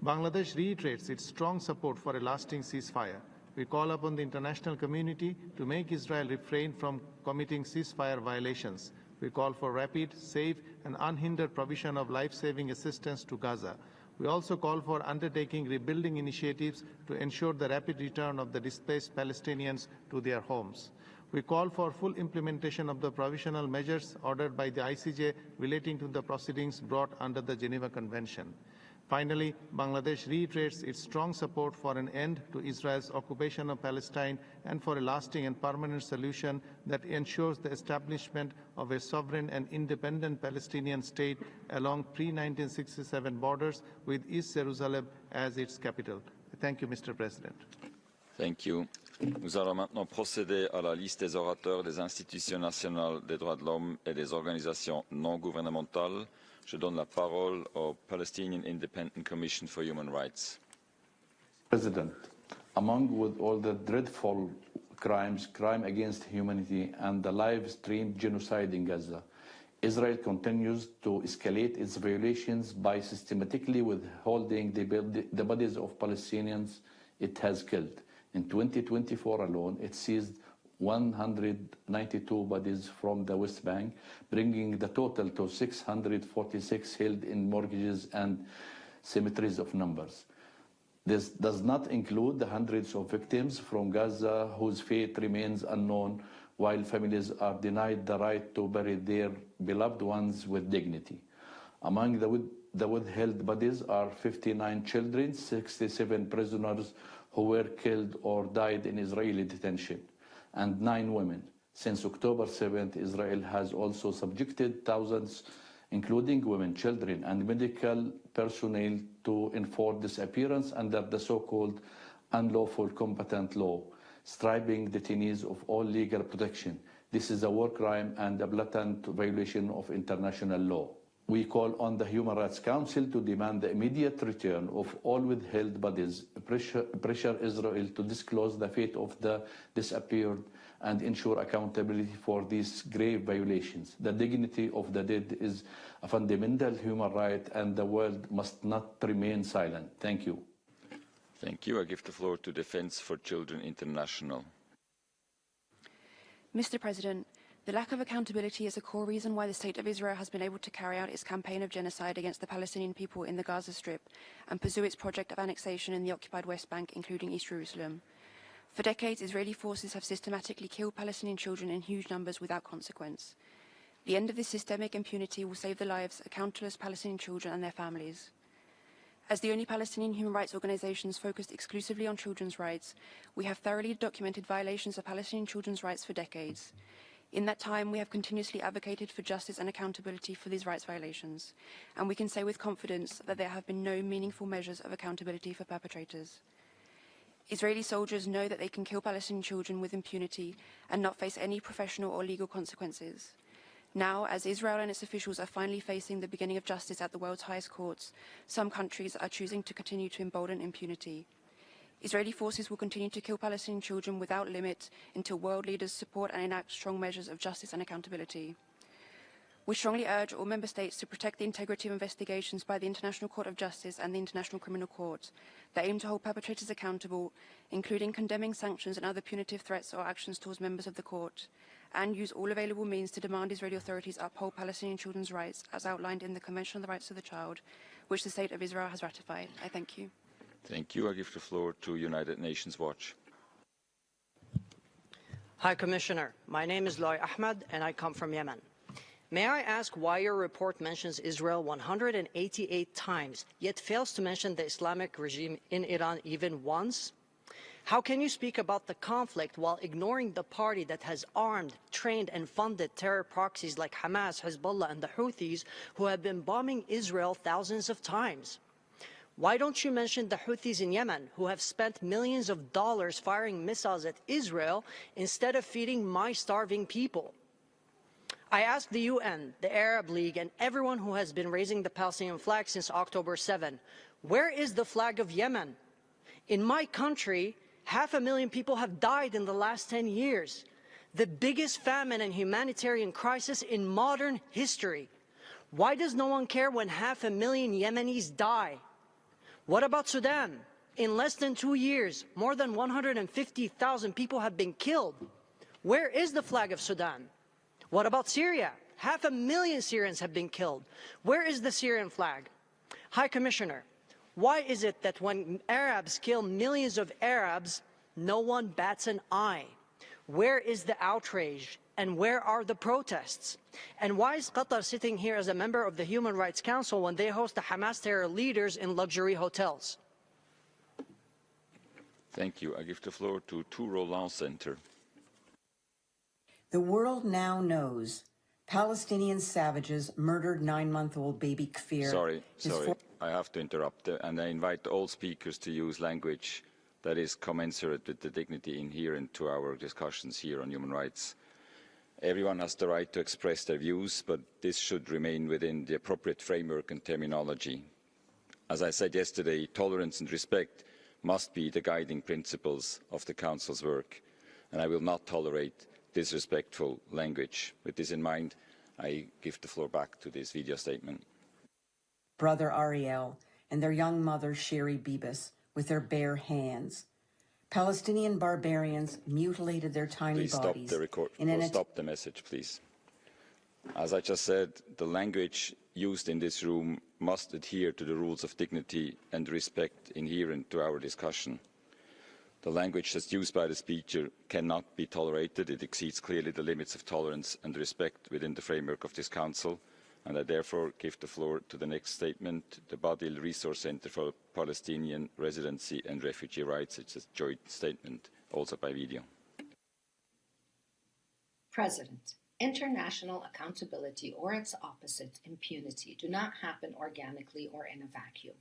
Bangladesh reiterates its strong support for a lasting ceasefire. We call upon the international community to make Israel refrain from committing ceasefire violations. We call for rapid, safe, and unhindered provision of life-saving assistance to Gaza. We also call for undertaking rebuilding initiatives to ensure the rapid return of the displaced Palestinians to their homes. We call for full implementation of the provisional measures ordered by the ICJ relating to the proceedings brought under the Geneva Convention. Finally, Bangladesh reiterates its strong support for an end to Israel's occupation of Palestine and for a lasting and permanent solution that ensures the establishment of a sovereign and independent Palestinian state along pre-1967 borders with East Jerusalem as its capital. Thank you, Mr. President. Thank you. Nous allons maintenant procéder à la liste des orateurs des institutions nationales des droits de l'homme et des organisations non gouvernementales. Je donne la parole au Palestinian Independent Commission for Human Rights. President, among with all the dreadful crimes, crime against humanity and the live-streamed genocide in Gaza, Israel continues to escalate its violations by systematically withholding the bodies of Palestinians it has killed. In 2024 alone, it seized 192 bodies from the West Bank, bringing the total to 646 held in mortgages and cemeteries of numbers. This does not include the hundreds of victims from Gaza whose fate remains unknown, while families are denied the right to bury their beloved ones with dignity. Among the withheld bodies are 59 children, 67 prisoners who were killed or died in Israeli detention, and 9 women. Since October 7th, Israel has also subjected thousands, including women, children, and medical personnel to enforced disappearance under the so-called unlawful combatant law, stripping detainees of all legal protection. This is a war crime and a blatant violation of international law. We call on the Human Rights Council to demand the immediate return of all withheld bodies, pressure Israel to disclose the fate of the disappeared, and ensure accountability for these grave violations. The dignity of the dead is a fundamental human right, and the world must not remain silent. Thank you. Thank you. I give the floor to Defence for Children International. Mr. President, The lack of accountability is a core reason why the State of Israel has been able to carry out its campaign of genocide against the Palestinian people in the Gaza Strip and pursue its project of annexation in the occupied West Bank, including East Jerusalem. For decades, Israeli forces have systematically killed Palestinian children in huge numbers without consequence. The end of this systemic impunity will save the lives of countless Palestinian children and their families. As the only Palestinian human rights organizations focused exclusively on children's rights, we have thoroughly documented violations of Palestinian children's rights for decades. In that time, we have continuously advocated for justice and accountability for these rights violations, and we can say with confidence that there have been no meaningful measures of accountability for perpetrators. Israeli soldiers know that they can kill Palestinian children with impunity and not face any professional or legal consequences. Now, as Israel and its officials are finally facing the beginning of justice at the world's highest courts, some countries are choosing to continue to embolden impunity. Israeli forces will continue to kill Palestinian children without limit until world leaders support and enact strong measures of justice and accountability. We strongly urge all member states to protect the integrity of investigations by the International Court of Justice and the International Criminal Court that aim to hold perpetrators accountable, including condemning sanctions and other punitive threats or actions towards members of the court, and use all available means to demand Israeli authorities uphold Palestinian children's rights as outlined in the Convention on the Rights of the Child, which the State of Israel has ratified. I thank you. Thank you. I give the floor to United Nations Watch. Hi, Commissioner. My name is Loy Ahmed, and I come from Yemen. May I ask why your report mentions Israel 188 times, yet fails to mention the Islamic regime in Iran even once? How can you speak about the conflict while ignoring the party that has armed, trained, and funded terror proxies like Hamas, Hezbollah, and the Houthis, who have been bombing Israel thousands of times? Why don't you mention the Houthis in Yemen, who have spent millions of dollars firing missiles at Israel instead of feeding my starving people? I ask the UN, the Arab League, and everyone who has been raising the Palestinian flag since October 7, where is the flag of Yemen? In my country, 500,000 people have died in the last 10 years, the biggest famine and humanitarian crisis in modern history. Why does no one care when 500,000 Yemenis die? What about Sudan? In less than 2 years, more than 150,000 people have been killed. Where is the flag of Sudan? What about Syria? 500,000 Syrians have been killed. Where is the Syrian flag? High Commissioner, why is it that when Arabs kill millions of Arabs, no one bats an eye? Where is the outrage? And where are the protests? And why is Qatar sitting here as a member of the Human Rights Council when they host the Hamas terror leaders in luxury hotels? Thank you. I give the floor to Roland Center. The world now knows Palestinian savages murdered 9-month-old baby Kfir. Sorry. I have to interrupt. And I invite all speakers to use language that is commensurate with the dignity inherent to our discussions here on human rights. Everyone has the right to express their views, but this should remain within the appropriate framework and terminology. As I said yesterday, tolerance and respect must be the guiding principles of the Council's work, and I will not tolerate disrespectful language. With this in mind, I give the floor back to this video statement. Brother Ariel and their young mother Sherry Bibas with their bare hands. Palestinian barbarians mutilated their tiny bodies. Stop the message, please. As I just said, the language used in this room must adhere to the rules of dignity and respect inherent to our discussion. The language that's used by the speaker cannot be tolerated. It exceeds clearly the limits of tolerance and respect within the framework of this Council, and I therefore give the floor to the next statement, the Badil Resource Center for Palestinian Residency and Refugee Rights. It's a joint statement, also by video. President, international accountability or its opposite, impunity, do not happen organically or in a vacuum.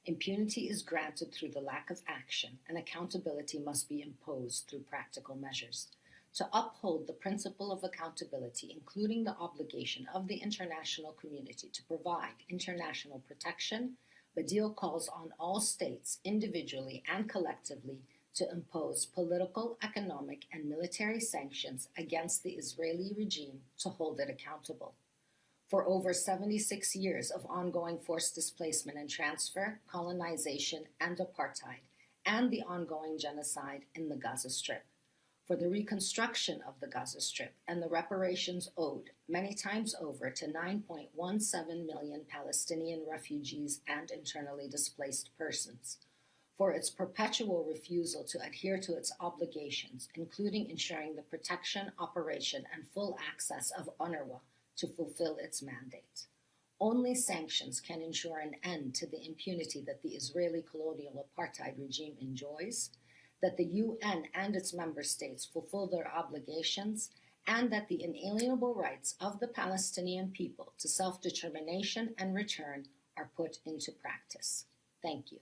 Impunity is granted through the lack of action, and accountability must be imposed through practical measures. To uphold the principle of accountability, including the obligation of the international community to provide international protection, Badil calls on all states, individually and collectively, to impose political, economic, and military sanctions against the Israeli regime to hold it accountable. For over 76 years of ongoing forced displacement and transfer, colonization, and apartheid, and the ongoing genocide in the Gaza Strip. for the reconstruction of the Gaza Strip and the reparations owed many times over to 9.17 million Palestinian refugees and internally displaced persons, for its perpetual refusal to adhere to its obligations, including ensuring the protection, operation, and full access of UNRWA to fulfill its mandate. Only sanctions can ensure an end to the impunity that the Israeli colonial apartheid regime enjoys, that the UN and its member states fulfill their obligations, and that the inalienable rights of the Palestinian people to self-determination and return are put into practice. Thank you.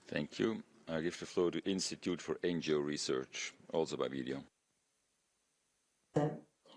Thank you. I give the floor to Institute for NGO Research, also by video.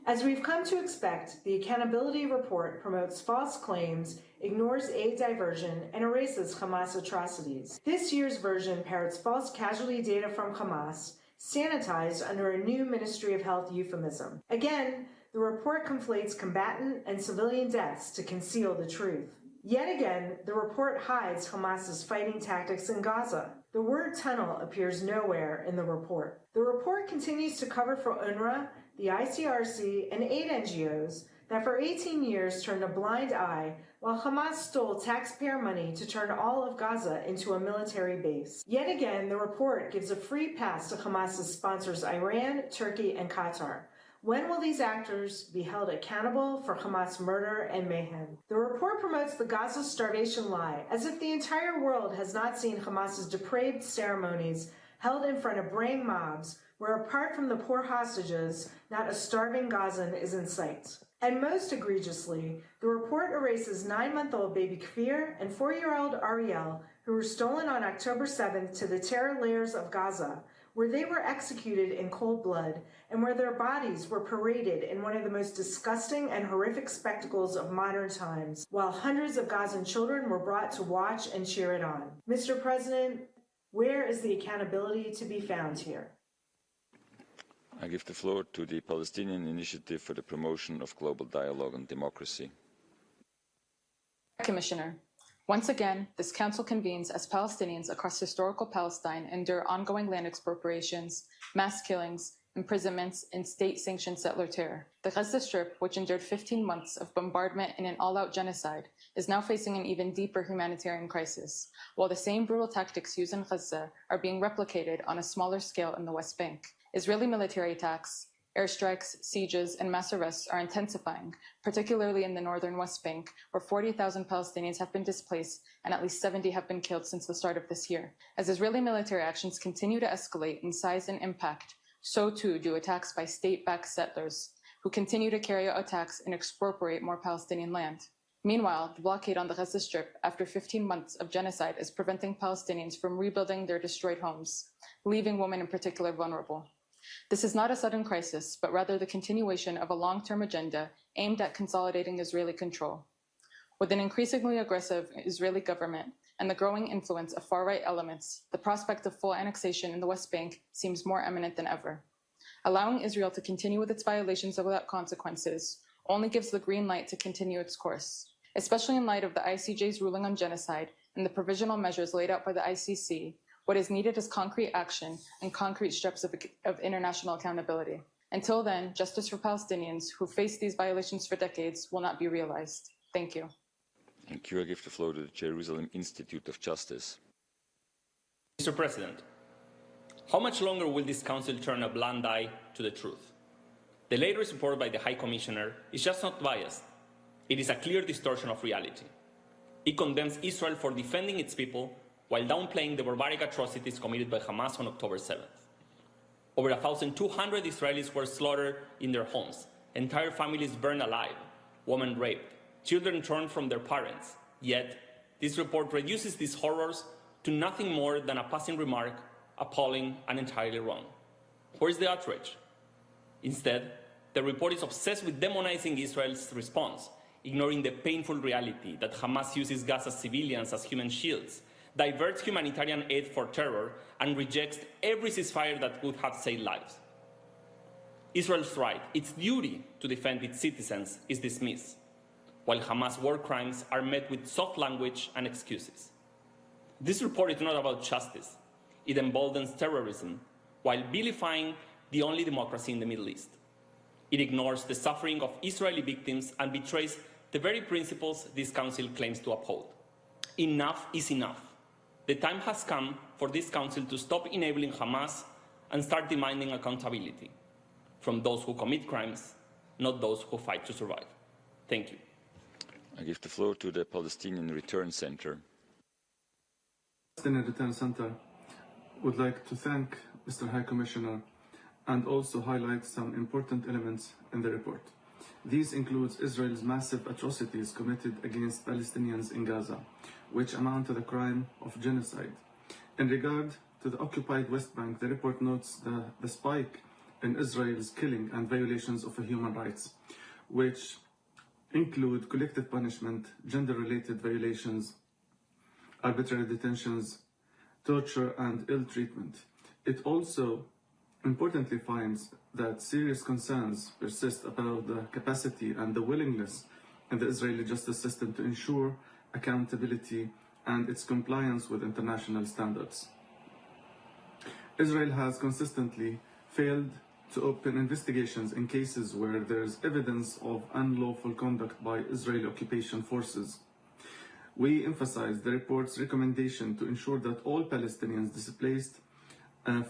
As we've come to expect, the Accountability Report promotes false claims, ignores aid diversion, and erases Hamas atrocities. This year's version parrots false casualty data from Hamas, sanitized under a new Ministry of Health euphemism. Again, the report conflates combatant and civilian deaths to conceal the truth. Yet again, the report hides Hamas's fighting tactics in Gaza. The word tunnel appears nowhere in the report. The report continues to cover for UNRWA, the ICRC, and aid NGOs that for 18 years turned a blind eye while Hamas stole taxpayer money to turn all of Gaza into a military base. Yet again, the report gives a free pass to Hamas's sponsors Iran, Turkey, and Qatar. When will these actors be held accountable for Hamas murder and mayhem? The report promotes the Gaza starvation lie, as if the entire world has not seen Hamas's depraved ceremonies held in front of braying mobs, where apart from the poor hostages, not a starving Gazan is in sight. And most egregiously, the report erases 9-month-old baby Kfir and 4-year-old Ariel, who were stolen on October 7th to the terror layers of Gaza, where they were executed in cold blood and where their bodies were paraded in one of the most disgusting and horrific spectacles of modern times, while hundreds of Gazan children were brought to watch and cheer it on. Mr. President, where is the accountability to be found here? I give the floor to the Palestinian Initiative for the Promotion of Global Dialogue and Democracy. Commissioner, once again, this council convenes as Palestinians across historical Palestine endure ongoing land expropriations, mass killings, imprisonments, and state-sanctioned settler terror. The Gaza Strip, which endured 15 months of bombardment and an all-out genocide, is now facing an even deeper humanitarian crisis, while the same brutal tactics used in Gaza are being replicated on a smaller scale in the West Bank. Israeli military attacks, airstrikes, sieges, and mass arrests are intensifying, particularly in the northern West Bank, where 40,000 Palestinians have been displaced and at least 70 have been killed since the start of this year. As Israeli military actions continue to escalate in size and impact, so too do attacks by state-backed settlers, who continue to carry out attacks and expropriate more Palestinian land. Meanwhile, the blockade on the Gaza Strip after 15 months of genocide is preventing Palestinians from rebuilding their destroyed homes, leaving women in particular vulnerable. This is not a sudden crisis, but rather the continuation of a long-term agenda aimed at consolidating Israeli control. With an increasingly aggressive Israeli government and the growing influence of far-right elements, the prospect of full annexation in the West Bank seems more imminent than ever. Allowing Israel to continue with its violations without consequences only gives the green light to continue its course, especially in light of the ICJ's ruling on genocide and the provisional measures laid out by the ICC. What is needed is concrete action and concrete steps of international accountability. Until then, justice for Palestinians who face these violations for decades will not be realized. Thank you. Thank you. I give the floor to the Jerusalem Institute of Justice. Mr. President, how much longer will this Council turn a blind eye to the truth? The latest report by the High Commissioner is just not biased. It is a clear distortion of reality. It condemns Israel for defending its people while downplaying the barbaric atrocities committed by Hamas on October 7th. Over 1,200 Israelis were slaughtered in their homes, entire families burned alive, women raped, children torn from their parents. Yet, this report reduces these horrors to nothing more than a passing remark, appalling and entirely wrong. Where is the outrage? Instead, the report is obsessed with demonizing Israel's response, ignoring the painful reality that Hamas uses Gaza's civilians as human shields, diverts humanitarian aid for terror, and rejects every ceasefire that would have saved lives. Israel's right, its duty to defend its citizens, is dismissed, while Hamas war crimes are met with soft language and excuses. This report is not about justice. It emboldens terrorism, while vilifying the only democracy in the Middle East. It ignores the suffering of Israeli victims and betrays the very principles this Council claims to uphold. Enough is enough. The time has come for this Council to stop enabling Hamas and start demanding accountability from those who commit crimes, not those who fight to survive. Thank you. I give the floor to the Palestinian Return Center. Palestinian Return Center would like to thank Mr. High Commissioner and also highlight some important elements in the report. These include Israel's massive atrocities committed against Palestinians in Gaza, which amount to the crime of genocide. In regard to the occupied West Bank, the report notes the spike in Israel's killing and violations of human rights, which include collective punishment, gender-related violations, arbitrary detentions, torture, and ill treatment. It also importantly finds that serious concerns persist about the capacity and the willingness in the Israeli justice system to ensure accountability and its compliance with international standards. Israel has consistently failed to open investigations in cases where there is evidence of unlawful conduct by Israeli occupation forces. We emphasize the report's recommendation to ensure that all Palestinians displaced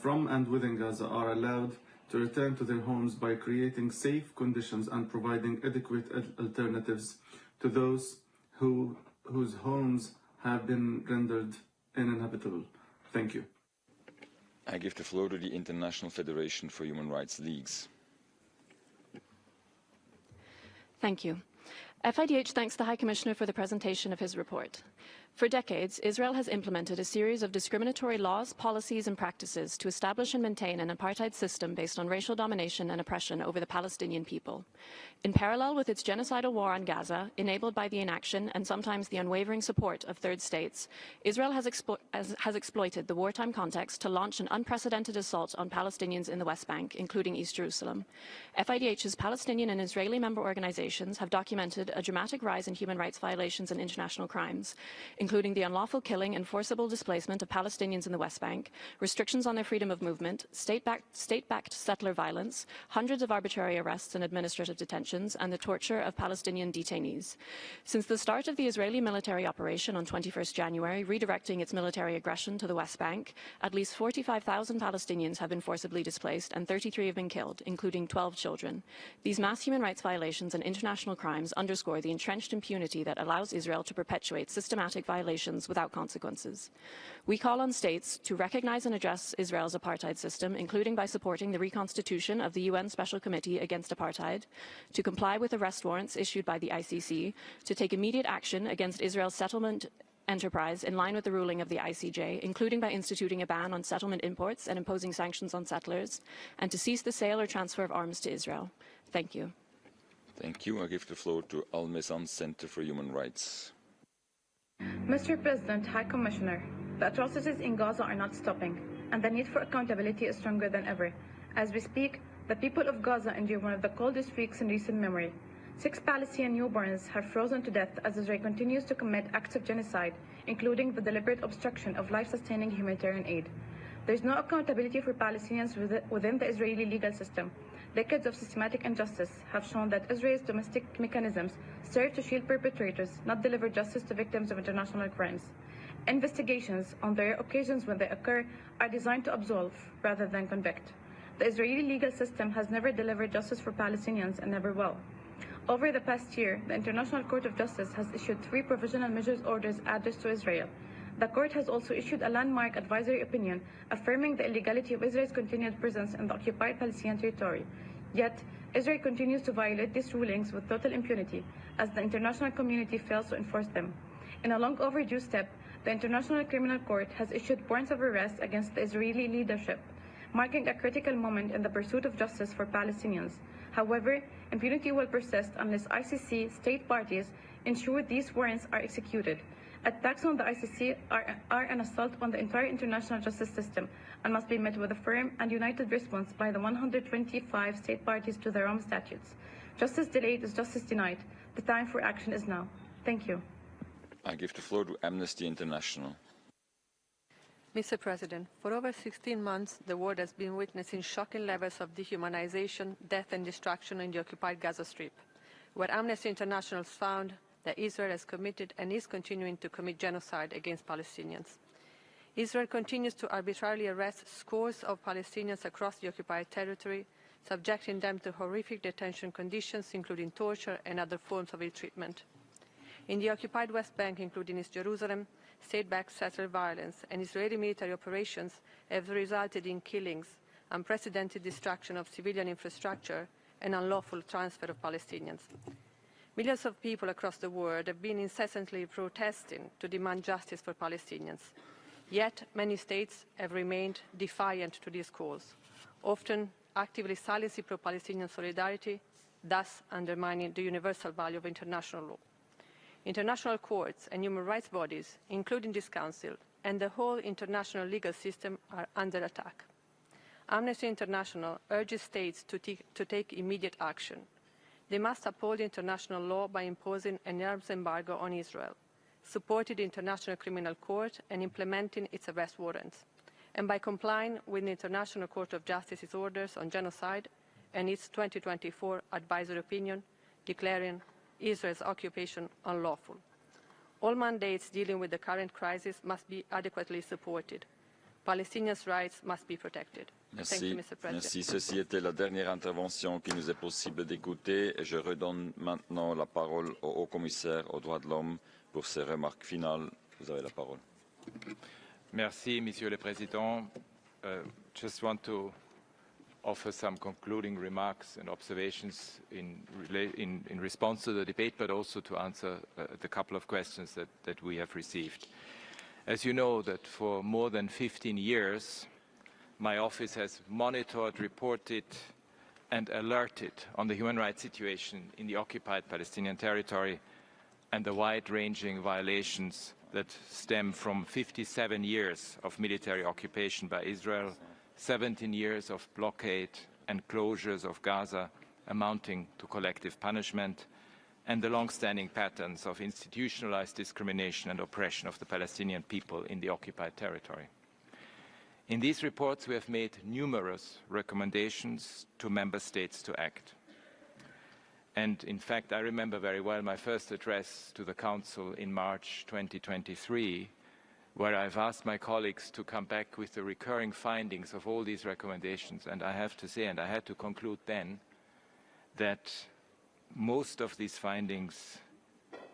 from and within Gaza are allowed to return to their homes by creating safe conditions and providing adequate alternatives to those whose homes have been rendered uninhabitable. Thank you. I give the floor to the International Federation for Human Rights Leagues. Thank you. FIDH thanks the High Commissioner for the presentation of his report. For decades, Israel has implemented a series of discriminatory laws, policies, and practices to establish and maintain an apartheid system based on racial domination and oppression over the Palestinian people. In parallel with its genocidal war on Gaza, enabled by the inaction and sometimes the unwavering support of third states, Israel has exploited the wartime context to launch an unprecedented assault on Palestinians in the West Bank, including East Jerusalem. FIDH's Palestinian and Israeli member organizations have documented a dramatic rise in human rights violations and international crimes, including the unlawful killing and forcible displacement of Palestinians in the West Bank, restrictions on their freedom of movement, state-backed settler violence, hundreds of arbitrary arrests and administrative detentions, and the torture of Palestinian detainees. Since the start of the Israeli military operation on 21st January, redirecting its military aggression to the West Bank, at least 45,000 Palestinians have been forcibly displaced and 33 have been killed, including 12 children. These mass human rights violations and international crimes underscore the entrenched impunity that allows Israel to perpetuate systematic violations without consequences. We call on states to recognize and address Israel's apartheid system, including by supporting the reconstitution of the UN Special Committee Against Apartheid, to comply with arrest warrants issued by the ICC, to take immediate action against Israel's settlement enterprise in line with the ruling of the ICJ, including by instituting a ban on settlement imports and imposing sanctions on settlers, and to cease the sale or transfer of arms to Israel. Thank you. Thank you. I give the floor to Al Mezan Center for Human Rights. Mr. President, High Commissioner, the atrocities in Gaza are not stopping, and the need for accountability is stronger than ever. As we speak, the people of Gaza endure one of the coldest weeks in recent memory. 6 Palestinian newborns have frozen to death as Israel continues to commit acts of genocide, including the deliberate obstruction of life-sustaining humanitarian aid. There is no accountability for Palestinians within the Israeli legal system. Decades of systematic injustice have shown that Israel's domestic mechanisms serve to shield perpetrators, not deliver justice to victims of international crimes. Investigations, on the rare occasions when they occur, are designed to absolve rather than convict. The Israeli legal system has never delivered justice for Palestinians and never will. Over the past year, the International Court of Justice has issued 3 provisional measures orders addressed to Israel. The court has also issued a landmark advisory opinion affirming the illegality of Israel's continued presence in the occupied Palestinian territory. Yet, Israel continues to violate these rulings with total impunity as the international community fails to enforce them. In a long overdue step, the International Criminal Court has issued warrants of arrest against the Israeli leadership, marking a critical moment in the pursuit of justice for Palestinians. However, impunity will persist unless ICC state parties ensure these warrants are executed. Attacks on the ICC are an assault on the entire international justice system and must be met with a firm and united response by the 125 state parties to the Rome Statutes. Justice delayed is justice denied. The time for action is now. Thank you. I give the floor to Amnesty International. Mr. President, for over 16 months, the world has been witnessing shocking levels of dehumanization, death and destruction in the occupied Gaza Strip, where Amnesty International found that Israel has committed and is continuing to commit genocide against Palestinians. Israel continues to arbitrarily arrest scores of Palestinians across the occupied territory, subjecting them to horrific detention conditions, including torture and other forms of ill treatment. In the occupied West Bank, including East Jerusalem, state-backed settler violence and Israeli military operations have resulted in killings, unprecedented destruction of civilian infrastructure, and unlawful transfer of Palestinians. Millions of people across the world have been incessantly protesting to demand justice for Palestinians. Yet, many states have remained defiant to these calls, often actively silencing pro-Palestinian solidarity, thus undermining the universal value of international law. International courts and human rights bodies, including this Council, and the whole international legal system are under attack. Amnesty International urges states to take immediate action. They must uphold international law by imposing an arms embargo on Israel, supporting the International Criminal Court and implementing its arrest warrants, and by complying with the International Court of Justice's orders on genocide and its 2024 advisory opinion declaring Israel's occupation unlawful. All mandates dealing with the current crisis must be adequately supported. Palestinians' rights must be protected. Thank you, Mr. President. Merci. Ceci était la dernière intervention qui nous est possible d'écouter. Et je redonne maintenant la parole au haut-commissaire aux droits de l'homme pour ses remarques finales. Vous avez la parole. Merci, Monsieur le Président. Just want to offer some concluding remarks and observations in response to the debate, but also to answer the couple of questions that we have received. As you know, that for more than 15 years, my office has monitored, reported, and alerted on the human rights situation in the occupied Palestinian territory and the wide-ranging violations that stem from 57 years of military occupation by Israel, 17 years of blockade and closures of Gaza amounting to collective punishment, and the long-standing patterns of institutionalized discrimination and oppression of the Palestinian people in the occupied territory. In these reports, we have made numerous recommendations to member states to act. And in fact, I remember very well my first address to the Council in March 2023, where I've asked my colleagues to come back with the recurring findings of all these recommendations. And I have to say, and I had to conclude then, that most of these findings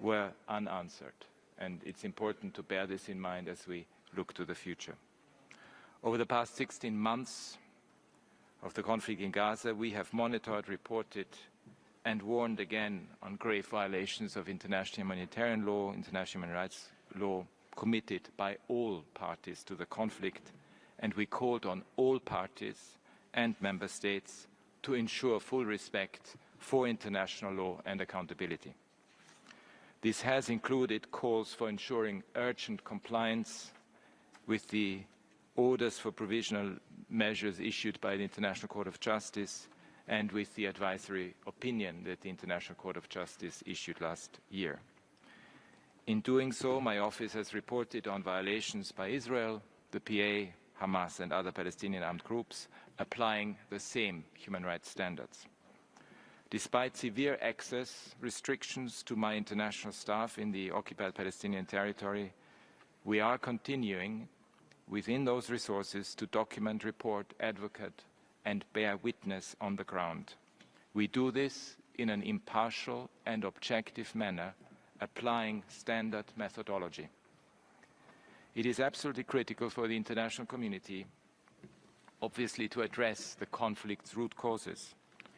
were unanswered. And it's important to bear this in mind as we look to the future. Over the past 16 months of the conflict in Gaza, we have monitored, reported, and warned again on grave violations of international humanitarian law, international human rights law, committed by all parties to the conflict, and we called on all parties and member states to ensure full respect for international law and accountability. This has included calls for ensuring urgent compliance with the orders for provisional measures issued by the International Court of Justice and with the advisory opinion that the International Court of Justice issued last year. In doing so, my office has reported on violations by Israel, the PA, Hamas, and other Palestinian armed groups applying the same human rights standards. Despite severe access restrictions to my international staff in the occupied Palestinian territory, we are continuing within those resources to document, report, advocate, and bear witness on the ground. We do this in an impartial and objective manner, applying standard methodology. It is absolutely critical for the international community, obviously, to address the conflict's root causes,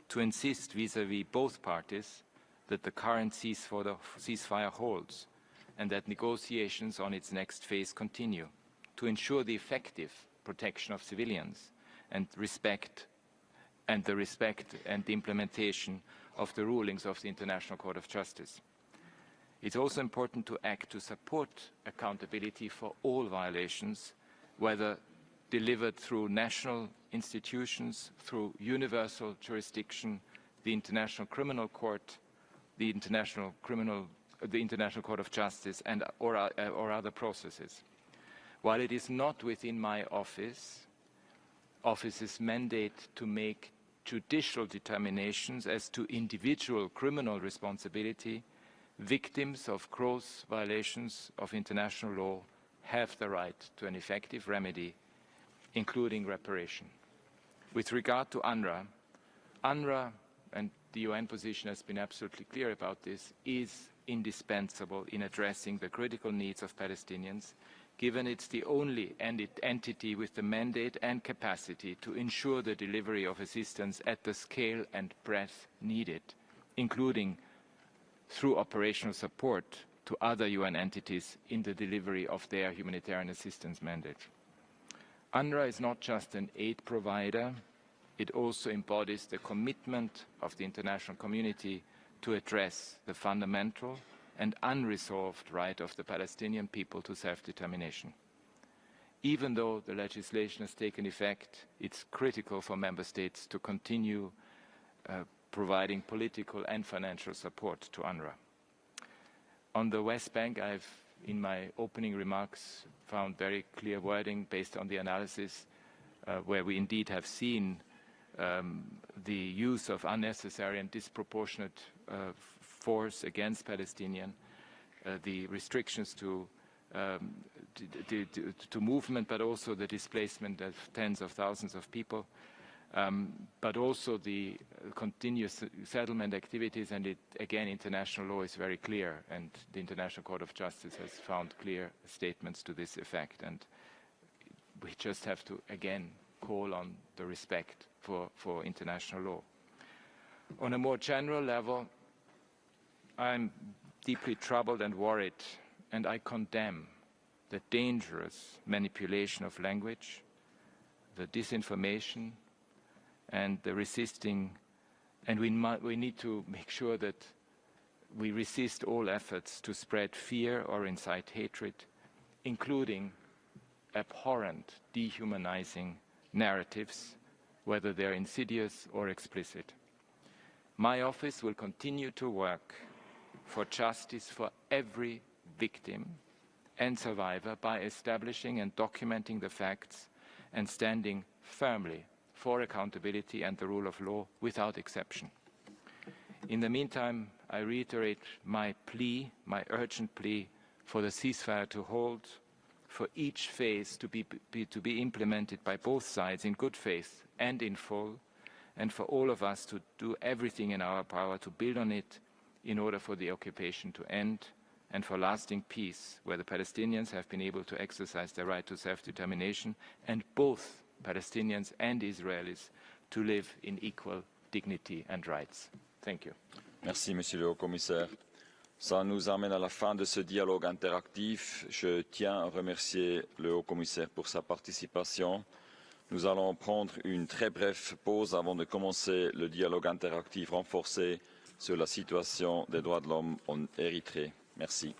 to insist vis-à-vis both parties that the current ceasefire holds and that negotiations on its next phase continue, to ensure the effective protection of civilians and the respect and the implementation of the rulings of the International Court of Justice. It's also important to act to support accountability for all violations, whether delivered through national institutions, through universal jurisdiction, the International Criminal Court, the International Court of Justice, or other processes. While it is not within my office's mandate to make judicial determinations as to individual criminal responsibility, victims of gross violations of international law have the right to an effective remedy, including reparation. With regard to UNRWA, and the UN position has been absolutely clear about this, is indispensable in addressing the critical needs of Palestinians, given it's the only entity with the mandate and capacity to ensure the delivery of assistance at the scale and breadth needed, including through operational support to other UN entities in the delivery of their humanitarian assistance mandate. UNRWA is not just an aid provider, it also embodies the commitment of the international community to address the fundamental and unresolved right of the Palestinian people to self-determination. Even though the legislation has taken effect, it's critical for member states to continue providing political and financial support to UNRWA. On the West Bank, I've, in my opening remarks, found very clear wording based on the analysis where we indeed have seen the use of unnecessary and disproportionate force against Palestinians, the restrictions to movement, but also the displacement of tens of thousands of people, but also the continuous settlement activities. And again, international law is very clear, and the International Court of Justice has found clear statements to this effect. And we just have to, again, call on the respect for international law. On a more general level, I'm deeply troubled and worried, and I condemn the dangerous manipulation of language, the disinformation, and the resisting, and we need to make sure that we resist all efforts to spread fear or incite hatred, including abhorrent, dehumanizing narratives, whether they're insidious or explicit. My office will continue to work for justice for every victim and survivor by establishing and documenting the facts and standing firmly for accountability and the rule of law without exception. In the meantime, I reiterate my plea, my urgent plea for the ceasefire to hold, for each phase to be implemented by both sides in good faith and in full, and for all of us to do everything in our power to build on it in order for the occupation to end and for lasting peace, where the Palestinians have been able to exercise their right to self-determination, and both Palestinians and Israelis to live in equal dignity and rights. Thank you. Merci, Monsieur le Haut-Commissaire. Ça nous amène à la fin de ce dialogue interactif. Je tiens à remercier le Haut-Commissaire pour sa participation. Nous allons prendre une très brève pause avant de commencer le dialogue interactif renforcé sur la situation des droits de l'homme en Érythrée. Merci.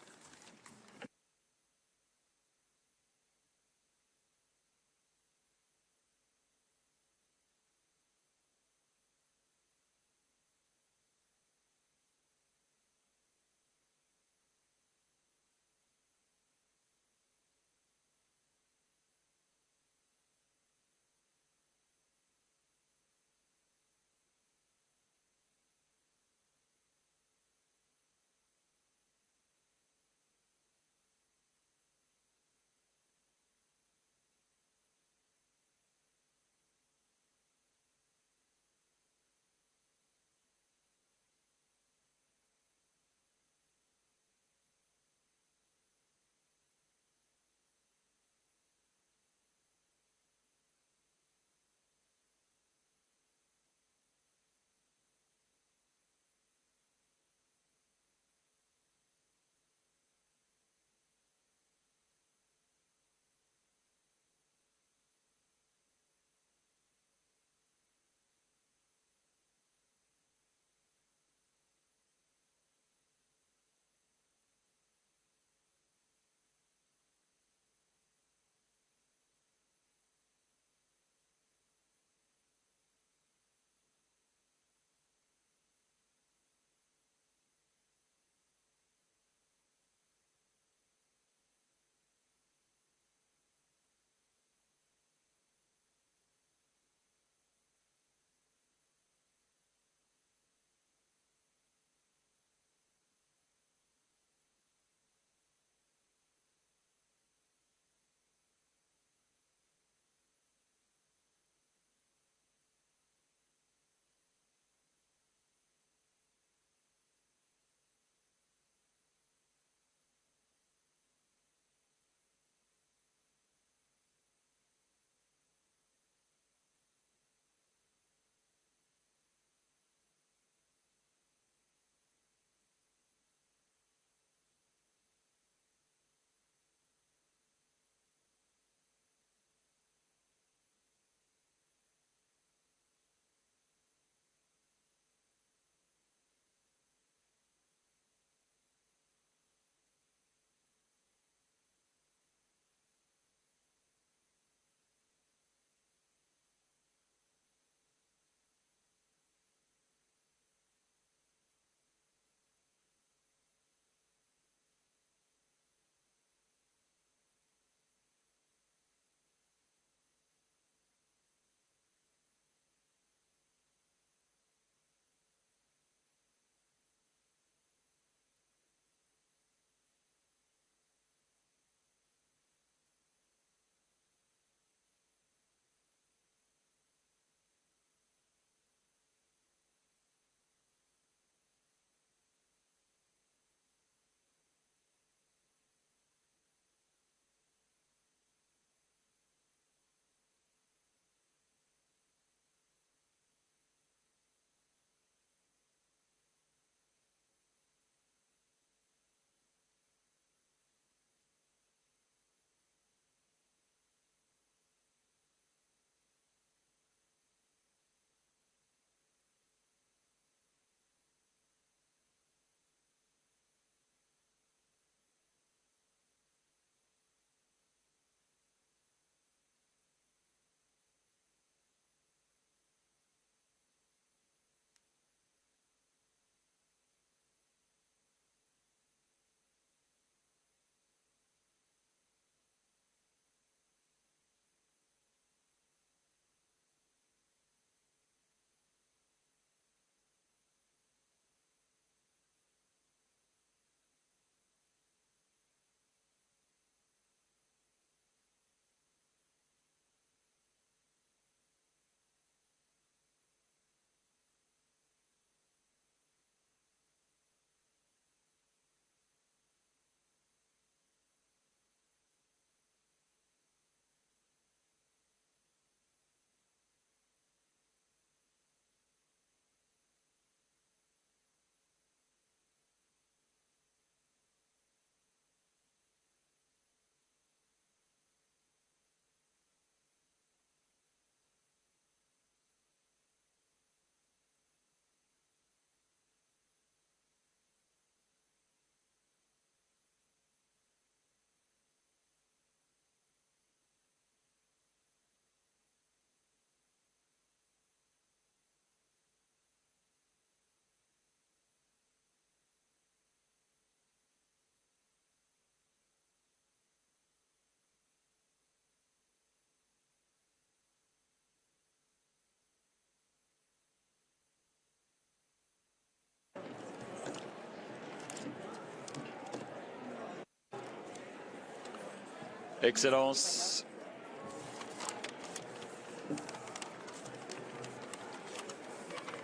Excellences,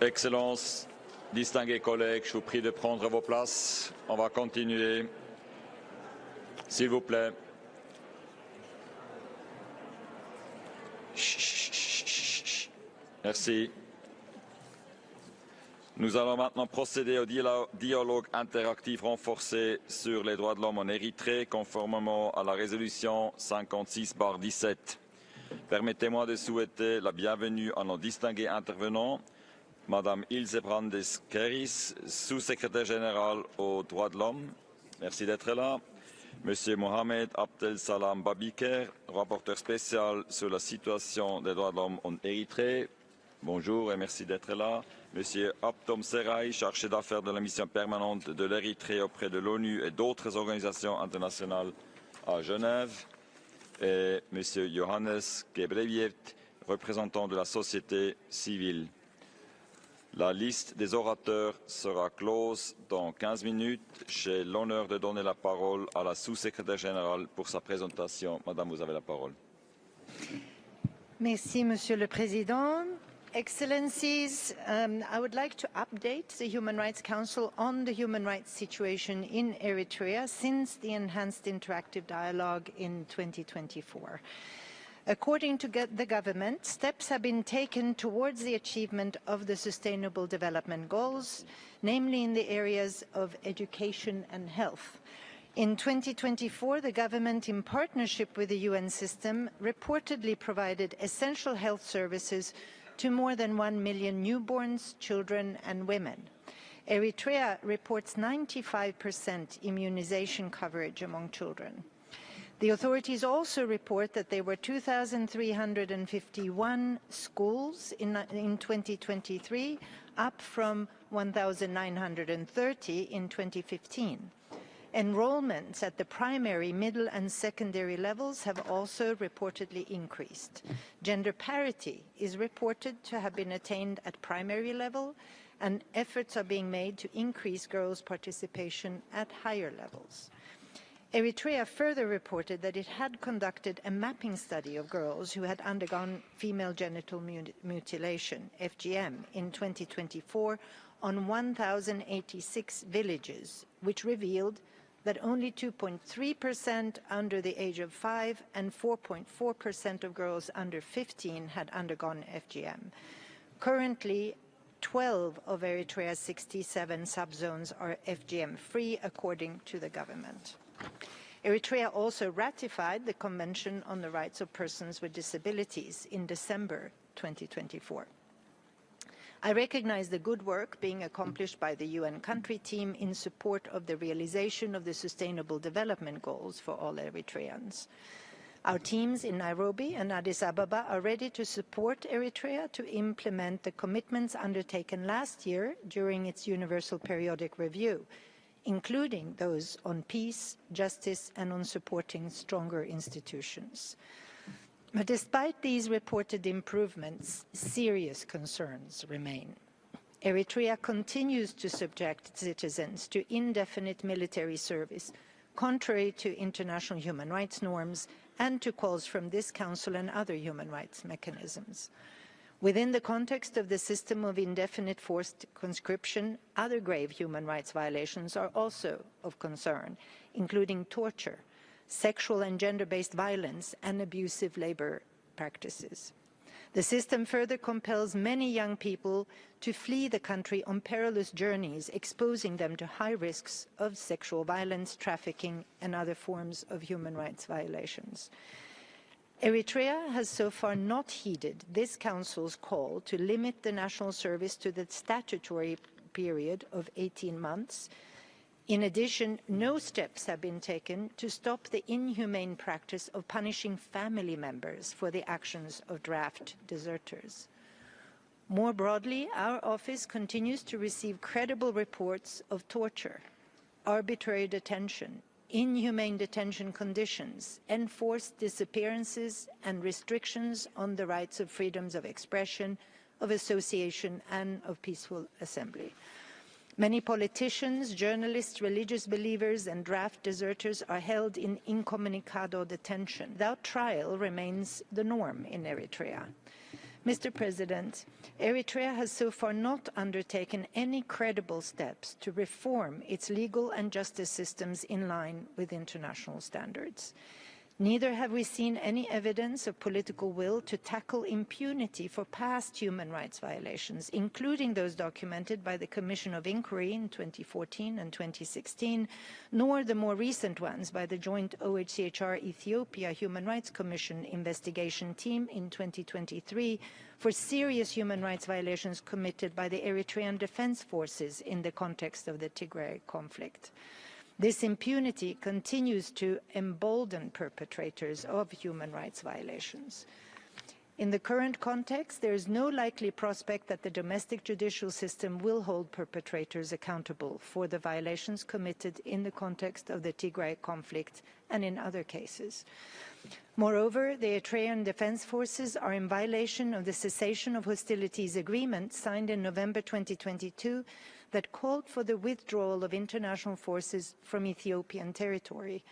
Excellences, distingués collègues, je vous prie de prendre vos places. On va continuer. S'il vous plaît. Merci. Nous allons maintenant procéder au dialogue interactif renforcé sur les droits de l'homme en Érythrée, conformément à la résolution 56/17. Permettez-moi de souhaiter la bienvenue à nos distingués intervenants, Madame Ilse Brandes-Keris, sous-secrétaire générale aux droits de l'homme. Merci d'être là. Monsieur Mohamed Abdel Salam Babiker, rapporteur spécial sur la situation des droits de l'homme en Érythrée. Bonjour et merci d'être là. Monsieur Abdom Seraï, chargé d'affaires de la mission permanente de l'Érythrée auprès de l'ONU et d'autres organisations internationales à Genève. Et Monsieur Johannes Gebreviet, représentant de la société civile. La liste des orateurs sera close dans 15 minutes. J'ai l'honneur de donner la parole à la sous-secrétaire générale pour sa présentation. Madame, vous avez la parole. Merci, Monsieur le Président. Excellencies, I would like to update the Human Rights Council on the human rights situation in Eritrea since the enhanced interactive dialogue in 2024. According to the government, steps have been taken towards the achievement of the Sustainable Development Goals, namely in the areas of education and health. In 2024, the government, in partnership with the UN system, reportedly provided essential health services to more than 1 million newborns, children and women. Eritrea reports 95% immunization coverage among children. The authorities also report that there were 2,351 schools in 2023, up from 1,930 in 2015. Enrollments at the primary, middle and secondary levels have also reportedly increased. Gender parity is reported to have been attained at primary level, and efforts are being made to increase girls' participation at higher levels. Eritrea further reported that it had conducted a mapping study of girls who had undergone female genital mutilation, FGM, in 2024 on 1,086 villages, which revealed that only 2.3% under the age of 5 and 4.4% of girls under 15 had undergone FGM. Currently, 12 of Eritrea's 67 subzones are FGM-free, according to the government. Eritrea also ratified the Convention on the Rights of Persons with Disabilities in December 2024. I recognize the good work being accomplished by the UN country team in support of the realization of the Sustainable Development Goals for all Eritreans. Our teams in Nairobi and Addis Ababa are ready to support Eritrea to implement the commitments undertaken last year during its Universal Periodic Review, including those on peace, justice, and on supporting stronger institutions. But despite these reported improvements, serious concerns remain. Eritrea continues to subject citizens to indefinite military service, contrary to international human rights norms and to calls from this Council and other human rights mechanisms. Within the context of the system of indefinite forced conscription, other grave human rights violations are also of concern, including torture, sexual and gender-based violence, and abusive labor practices. The system further compels many young people to flee the country on perilous journeys, exposing them to high risks of sexual violence, trafficking, and other forms of human rights violations. Eritrea has so far not heeded this Council's call to limit the national service to the statutory period of 18 months. In addition, no steps have been taken to stop the inhumane practice of punishing family members for the actions of draft deserters. More broadly, our office continues to receive credible reports of torture, arbitrary detention, inhumane detention conditions, enforced disappearances, and restrictions on the rights of freedoms of expression, of association, and of peaceful assembly. Many politicians, journalists, religious believers and draft deserters are held in incommunicado detention. Without trial remains the norm in Eritrea. Mr. President, Eritrea has so far not undertaken any credible steps to reform its legal and justice systems in line with international standards. Neither have we seen any evidence of political will to tackle impunity for past human rights violations, including those documented by the Commission of Inquiry in 2014 and 2016, nor the more recent ones by the joint OHCHR Ethiopia Human Rights Commission investigation team in 2023 for serious human rights violations committed by the Eritrean Defense Forces in the context of the Tigray conflict. This impunity continues to embolden perpetrators of human rights violations. In the current context, there is no likely prospect that the domestic judicial system will hold perpetrators accountable for the violations committed in the context of the Tigray conflict and in other cases. Moreover, the Eritrean Defense Forces are in violation of the cessation of hostilities agreement signed in November 2022 that called for the withdrawal of international forces from Ethiopian territory.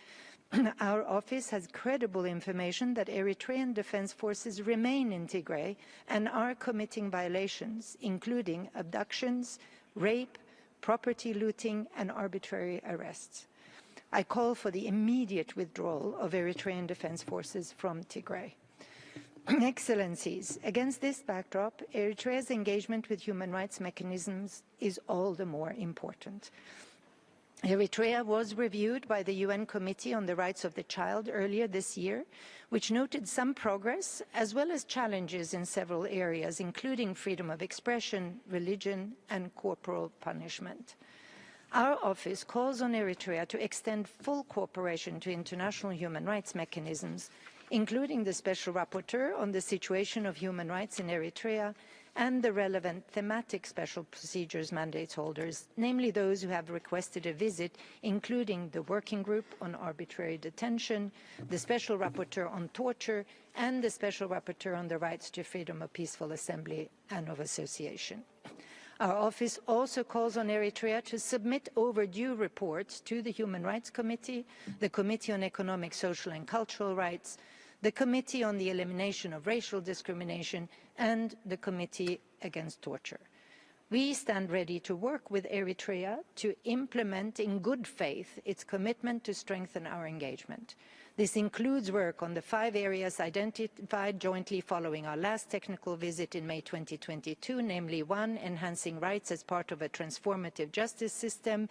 Our office has credible information that Eritrean defense forces remain in Tigray and are committing violations, including abductions, rape, property looting, and arbitrary arrests. I call for the immediate withdrawal of Eritrean defense forces from Tigray. Excellencies, against this backdrop, Eritrea's engagement with human rights mechanisms is all the more important. Eritrea was reviewed by the UN Committee on the Rights of the Child earlier this year, which noted some progress as well as challenges in several areas, including freedom of expression, religion, and corporal punishment. Our office calls on Eritrea to extend full cooperation to international human rights mechanisms, including the Special Rapporteur on the situation of human rights in Eritrea and the relevant thematic special procedures mandate holders, namely those who have requested a visit, including the Working Group on Arbitrary Detention, the Special Rapporteur on Torture, and the Special Rapporteur on the Rights to Freedom of Peaceful Assembly and of Association. Our office also calls on Eritrea to submit overdue reports to the Human Rights Committee, the Committee on Economic, Social and Cultural Rights, the Committee on the Elimination of Racial Discrimination, and the Committee Against Torture. We stand ready to work with Eritrea to implement in good faith its commitment to strengthen our engagement. This includes work on the 5 areas identified jointly following our last technical visit in May 2022, namely 1, enhancing rights as part of a transformative justice system,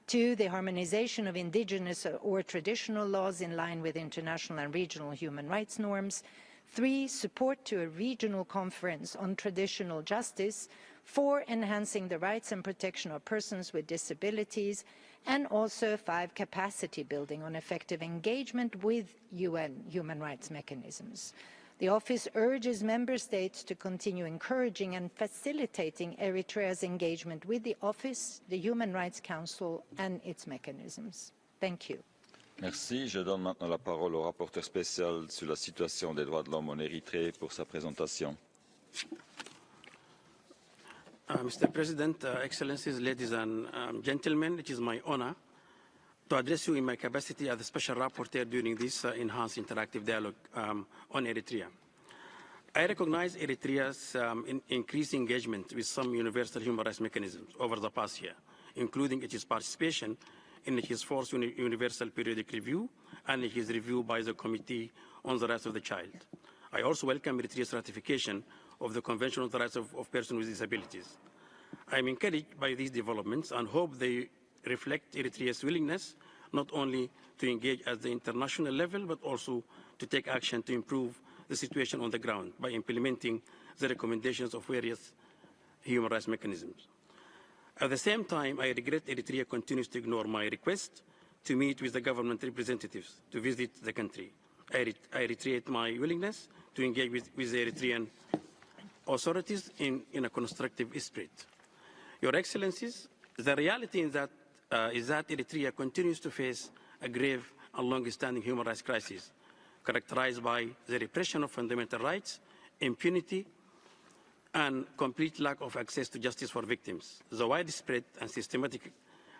2, the harmonization of indigenous or traditional laws in line with international and regional human rights norms, 3, support to a regional conference on traditional justice, 4, enhancing the rights and protection of persons with disabilities, and also 5, capacity building on effective engagement with UN human rights mechanisms. The office urges member states to continue encouraging and facilitating Eritrea's engagement with the office, the Human Rights Council and its mechanisms. Thank you. Merci. Je donne maintenant la parole au rapporteur spécial sur la situation des droits de l'homme en Érythrée pour sa présentation. Mr. President, Excellencies, ladies and gentlemen, it is my honor to address you in my capacity as the Special Rapporteur during this enhanced interactive dialogue on Eritrea. I recognize Eritrea's increased engagement with some universal human rights mechanisms over the past year, including its participation in its fourth Universal Periodic Review and its review by the Committee on the Rights of the Child. I also welcome Eritrea's ratification of the Convention on the Rights of Persons with Disabilities. I am encouraged by these developments and hope they reflect Eritrea's willingness not only to engage at the international level, but also to take action to improve the situation on the ground by implementing the recommendations of various human rights mechanisms. At the same time, I regret Eritrea continues to ignore my request to meet with the government representatives to visit the country. I reiterate my willingness to engage with the Eritrean authorities in a constructive spirit. Your Excellencies, the reality is that Eritrea continues to face a grave and long-standing human rights crisis, characterized by the repression of fundamental rights, impunity, and complete lack of access to justice for victims. The widespread and systematic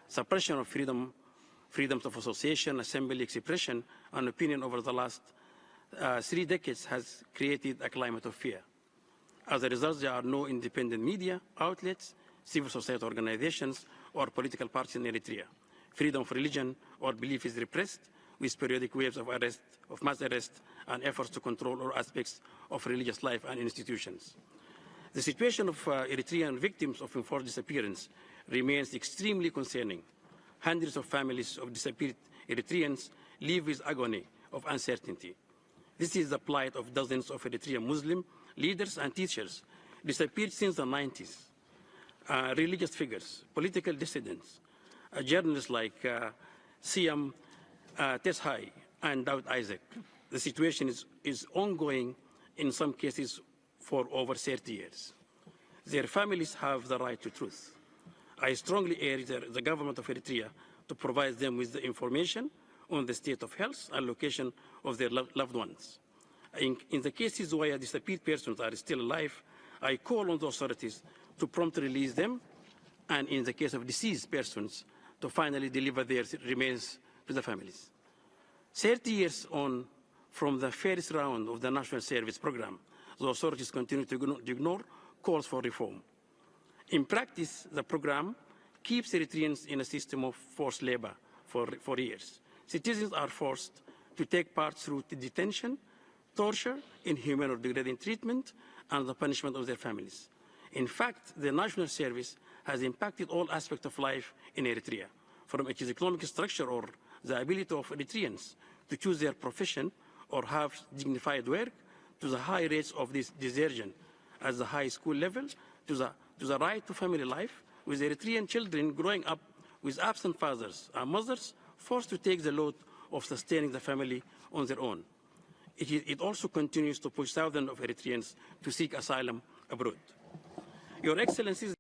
suppression of freedoms of association, assembly, expression, and opinion over the last 3 decades has created a climate of fear. As a result, there are no independent media outlets, civil society organizations, or political parties in Eritrea. Freedom of religion or belief is repressed, with periodic waves of arrest, of mass arrest, and efforts to control all aspects of religious life and institutions. The situation of Eritrean victims of enforced disappearance remains extremely concerning. Hundreds of families of disappeared Eritreans live with agony of uncertainty. This is the plight of dozens of Eritrean Muslim leaders and teachers disappeared since the 90s. Religious figures, political dissidents, journalists like Siam Teshai and Daud Isaac. The situation is ongoing in some cases for over 30 years. Their families have the right to truth. I strongly urge the government of Eritrea to provide them with the information on the state of health and location of their loved ones. In the cases where disappeared persons are still alive, I call on the authorities to promptly release them, and in the case of deceased persons, to finally deliver their remains to the families. 30 years on from the first round of the National Service Program, the authorities continue to ignore calls for reform. In practice, the program keeps Eritreans in a system of forced labor for years. Citizens are forced to take part through detention, torture, inhuman or degrading treatment, and the punishment of their families. In fact, the National Service has impacted all aspects of life in Eritrea, from its economic structure or the ability of Eritreans to choose their profession or have dignified work, to the high rates of this desertion at the high school level, to the right to family life, with Eritrean children growing up with absent fathers and mothers forced to take the load of sustaining the family on their own. It also continues to push thousands of Eritreans to seek asylum abroad. Your Excellencies,